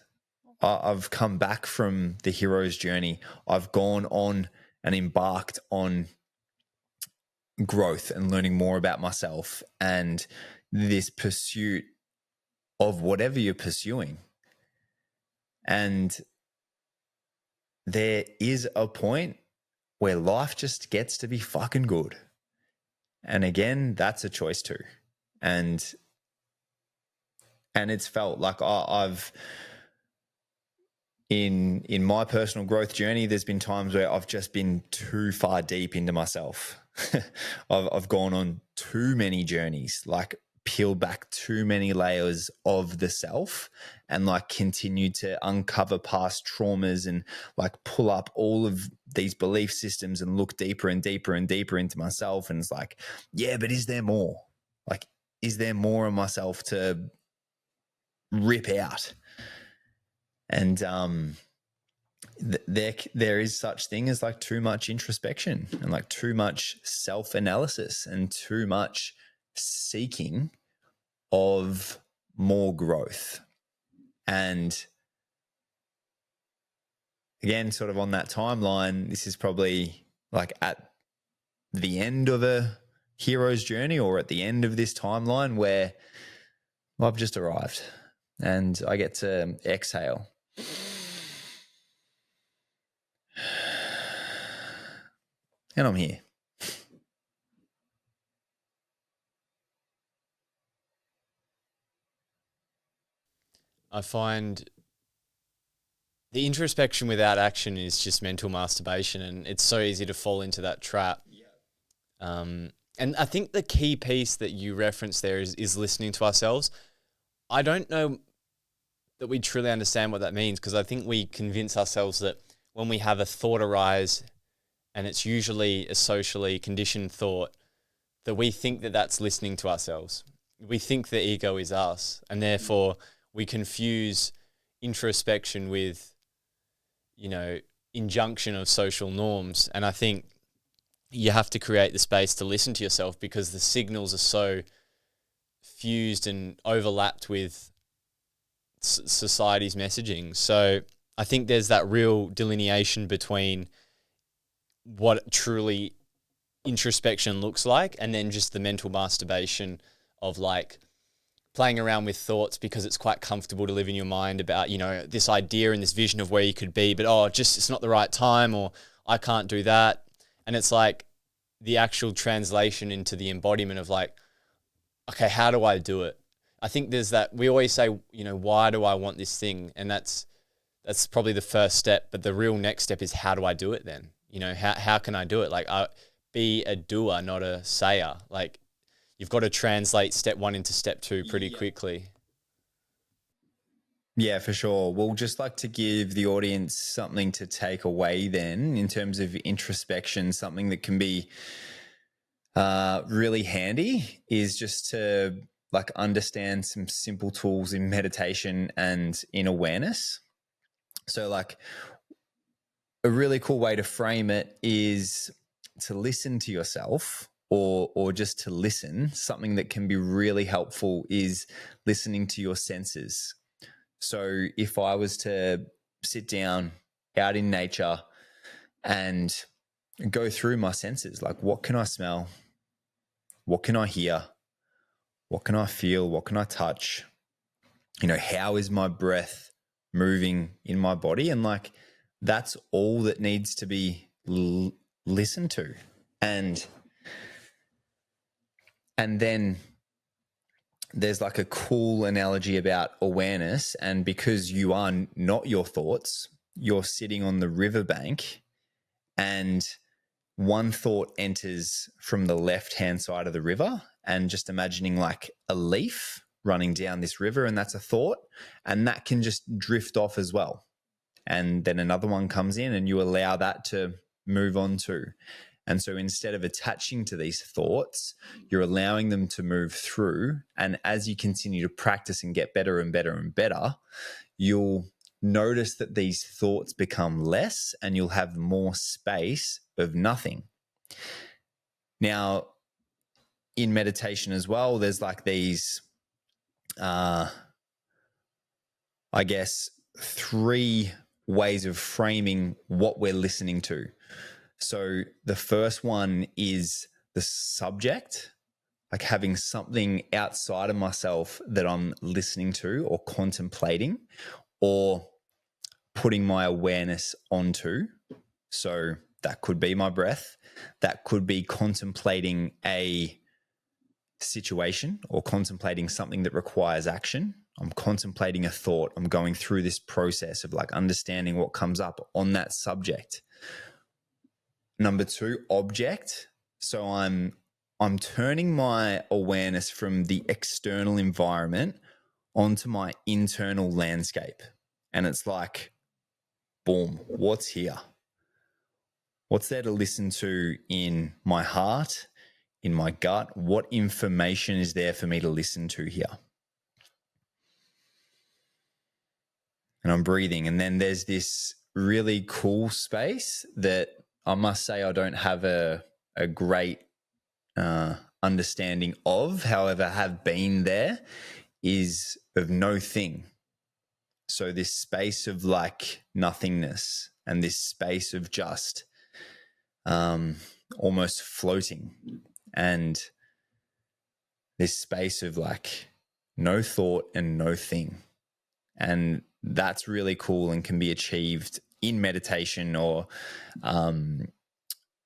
I've come back from the hero's journey. I've gone on and embarked on growth and learning more about myself, and this pursuit of whatever you're pursuing. And there is a point where life just gets to be fucking good. And again, that's a choice too. And it's felt like I've in my personal growth journey, there's been times where I've just been too far deep into myself. I've gone on too many journeys, like peeled back too many layers of the self, and like continued to uncover past traumas, and like pull up all of these belief systems and look deeper and deeper and deeper into myself. And it's like, yeah, but is there more? Like, is there more of myself to rip out? And there is such thing as like too much introspection, and like too much self-analysis, and too much seeking of more growth. And again, sort of on that timeline, this is probably like at the end of a hero's journey or at the end of this timeline where I've just arrived and I get to exhale. And I'm here. I find the introspection without action is just mental masturbation, and it's so easy to fall into that trap. And I think the key piece that you referenced there is listening to ourselves. I don't know that we truly understand what that means, because I think we convince ourselves that when we have a thought arise, and it's usually a socially conditioned thought, that we think that that's listening to ourselves. We think the ego is us, and therefore we confuse introspection with, injunction of social norms. And I think you have to create the space to listen to yourself, because the signals are so fused and overlapped with society's messaging. So I think there's that real delineation between what truly introspection looks like and then just the mental masturbation of like playing around with thoughts because it's quite comfortable to live in your mind about, this idea and this vision of where you could be, but it's not the right time, or I can't do that. And it's like the actual translation into the embodiment of like, okay, how do I do it? I think there's that, we always say, why do I want this thing? And that's probably the first step, but the real next step is, how do I do it then? How can I do it? Like, be a doer, not a sayer. Like, you've got to translate step 1 into step 2 pretty quickly. Yeah, for sure. We'll just like to give the audience something to take away then in terms of introspection. Something that can be really handy is just to like understand some simple tools in meditation and in awareness. So like a really cool way to frame it is to listen to yourself, or just to listen. Something that can be really helpful is listening to your senses. So if I was to sit down out in nature and go through my senses, like what can I smell? What can I hear? What can I feel? What can I touch? How is my breath moving in my body? And like, that's all that needs to be listened to. And then there's like a cool analogy about awareness. And because you are not your thoughts, you're sitting on the riverbank and one thought enters from the left-hand side of the river, and just imagining like a leaf running down this river, and that's a thought, and that can just drift off as well. And then another one comes in and you allow that to move on too. And so instead of attaching to these thoughts, you're allowing them to move through. And as you continue to practice and get better and better and better, you'll notice that these thoughts become less and you'll have more space of nothing. Now, in meditation as well, there's like these, I guess, 3 ways of framing what we're listening to. So the first one is the subject, like having something outside of myself that I'm listening to or contemplating or putting my awareness onto. So that could be my breath. That could be contemplating a situation or contemplating something that requires action. I'm contemplating a thought. I'm going through this process of like understanding what comes up on that subject. Number 2, object. So I'm turning my awareness from the external environment onto my internal landscape. And it's like, boom, what's here? What's there to listen to in my heart, in my gut? What information is there for me to listen to here? And I'm breathing. And then there's this really cool space that I must say I don't have a great understanding of, however, have been there, is of no thing. So this space of like nothingness and this space of just almost floating, and this space of like no thought and no thing. And that's really cool and can be achieved in meditation or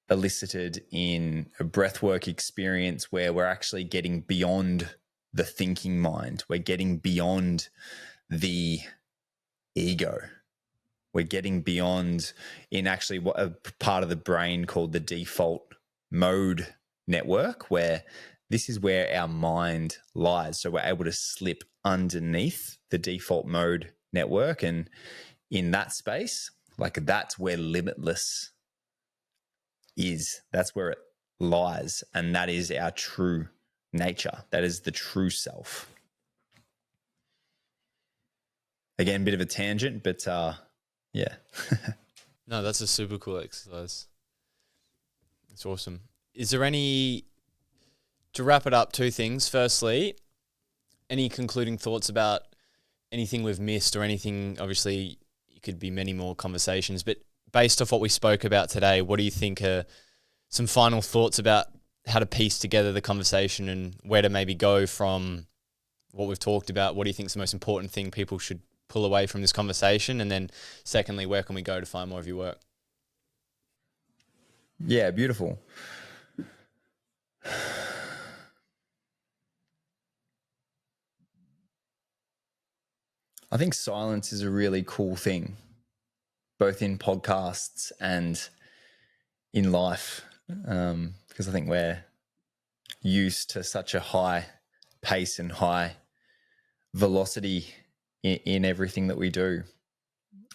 elicited in a breathwork experience where we're actually getting beyond the thinking mind. We're getting beyond the ego. We're getting beyond in actually what a part of the brain called the default mode network, where this is where our mind lies. So we're able to slip underneath the default mode network. And in that space, like that's where limitless is. That's where it lies. And that is our true nature. That is the true self. Again, bit of a tangent, but yeah. No, that's a super cool exercise. It's awesome. Is there any, to wrap it up, two things. Firstly, any concluding thoughts about anything we've missed or anything? Obviously, it could be many more conversations, but based off what we spoke about today, what do you think are some final thoughts about how to piece together the conversation and where to maybe go from what we've talked about? What do you think is the most important thing people should pull away from this conversation? And then secondly, where can we go to find more of your work? Yeah, beautiful. I think silence is a really cool thing, both in podcasts and in life, because I think we're used to such a high pace and high velocity in everything that we do.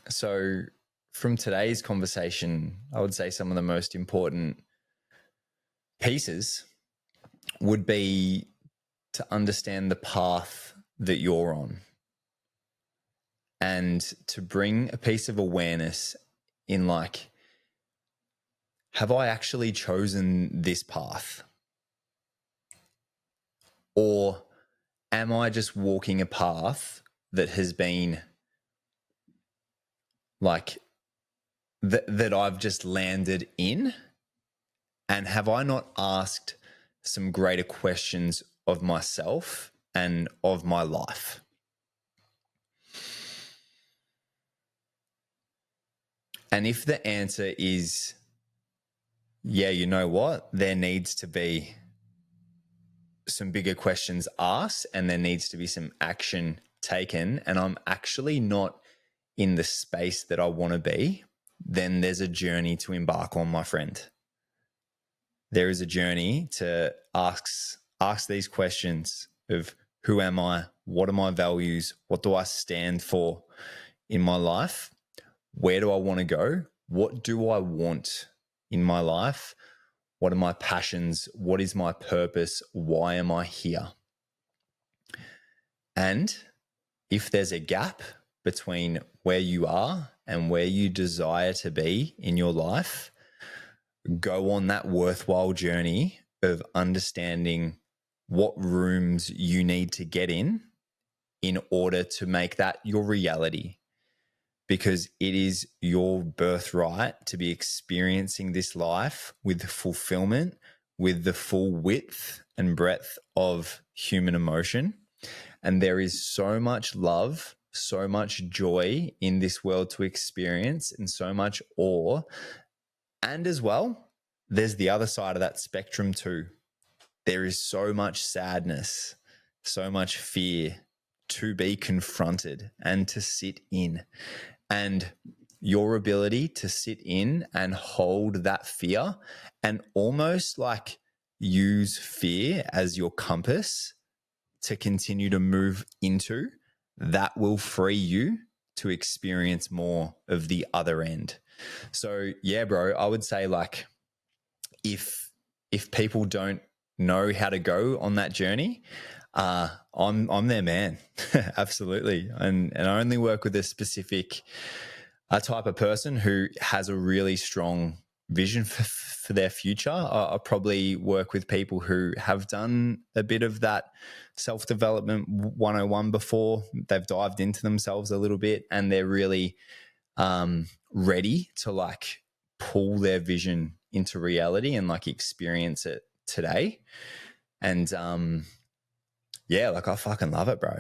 So from today's conversation, I would say some of the most important pieces would be to understand the path that you're on and to bring a piece of awareness in like, have I actually chosen this path? Or am I just walking a path that has been like that I've just landed in? And have I not asked some greater questions of myself and of my life? And if the answer is, yeah, you know what? There needs to be some bigger questions asked and there needs to be some action taken, and I'm actually not in the space that I want to be, then there's a journey to embark on, my friend. There is a journey to ask these questions of who am I? What are my values? What do I stand for in my life? Where do I want to go? What do I want in my life? What are my passions? What is my purpose? Why am I here? And if there's a gap between where you are and where you desire to be in your life, go on that worthwhile journey of understanding what rooms you need to get in order to make that your reality. Because it is your birthright to be experiencing this life with fulfillment, with the full width and breadth of human emotion. And there is so much love, so much joy in this world to experience, and so much awe. And as well, there's the other side of that spectrum too. There is so much sadness, so much fear to be confronted and to sit in. And your ability to sit in and hold that fear and almost like use fear as your compass to continue to move into, that will free you to experience more of the other end. So yeah, bro, I would say like if people don't know how to go on that journey, I'm their man. Absolutely. And I only work with a specific type of person who has a really strong vision for their future. I probably work with people who have done a bit of that self-development 101 before. They've dived into themselves a little bit and they're really ready to like pull their vision into reality and like experience it today. And yeah, like I fucking love it, bro.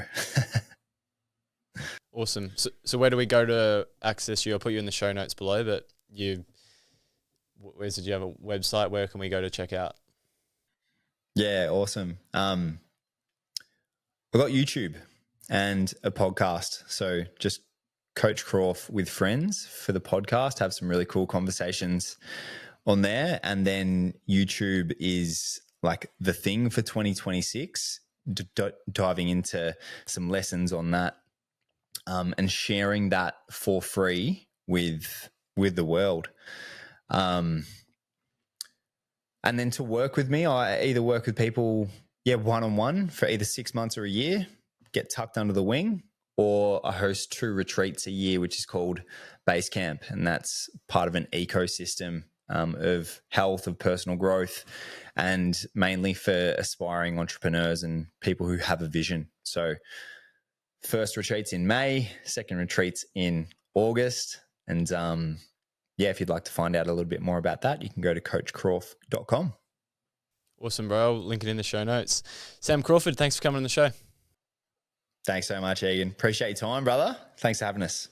Awesome. So where do we go to access you? I'll put you in the show notes below, but do you have a website? Where can we go to check out? Yeah, awesome. We've got YouTube and a podcast. So just Coach Crawford with friends for the podcast, have some really cool conversations on there. And then YouTube is like the thing for 2026, diving into some lessons on that, and sharing that for free with the world. And then to work with me, I either work with people, one-on-one for either 6 months or a year, get tucked under the wing, or I host 2 retreats a year, which is called Base Camp. And that's part of an ecosystem of health, of personal growth, and mainly for aspiring entrepreneurs and people who have a vision. So first retreat's in May, second retreat's in August. And if you'd like to find out a little bit more about that, you can go to coachcrawford.com. Awesome, bro. I'll link it in the show notes. Sam Crawford, thanks for coming on the show. Thanks so much, Egan. Appreciate your time, brother. Thanks for having us.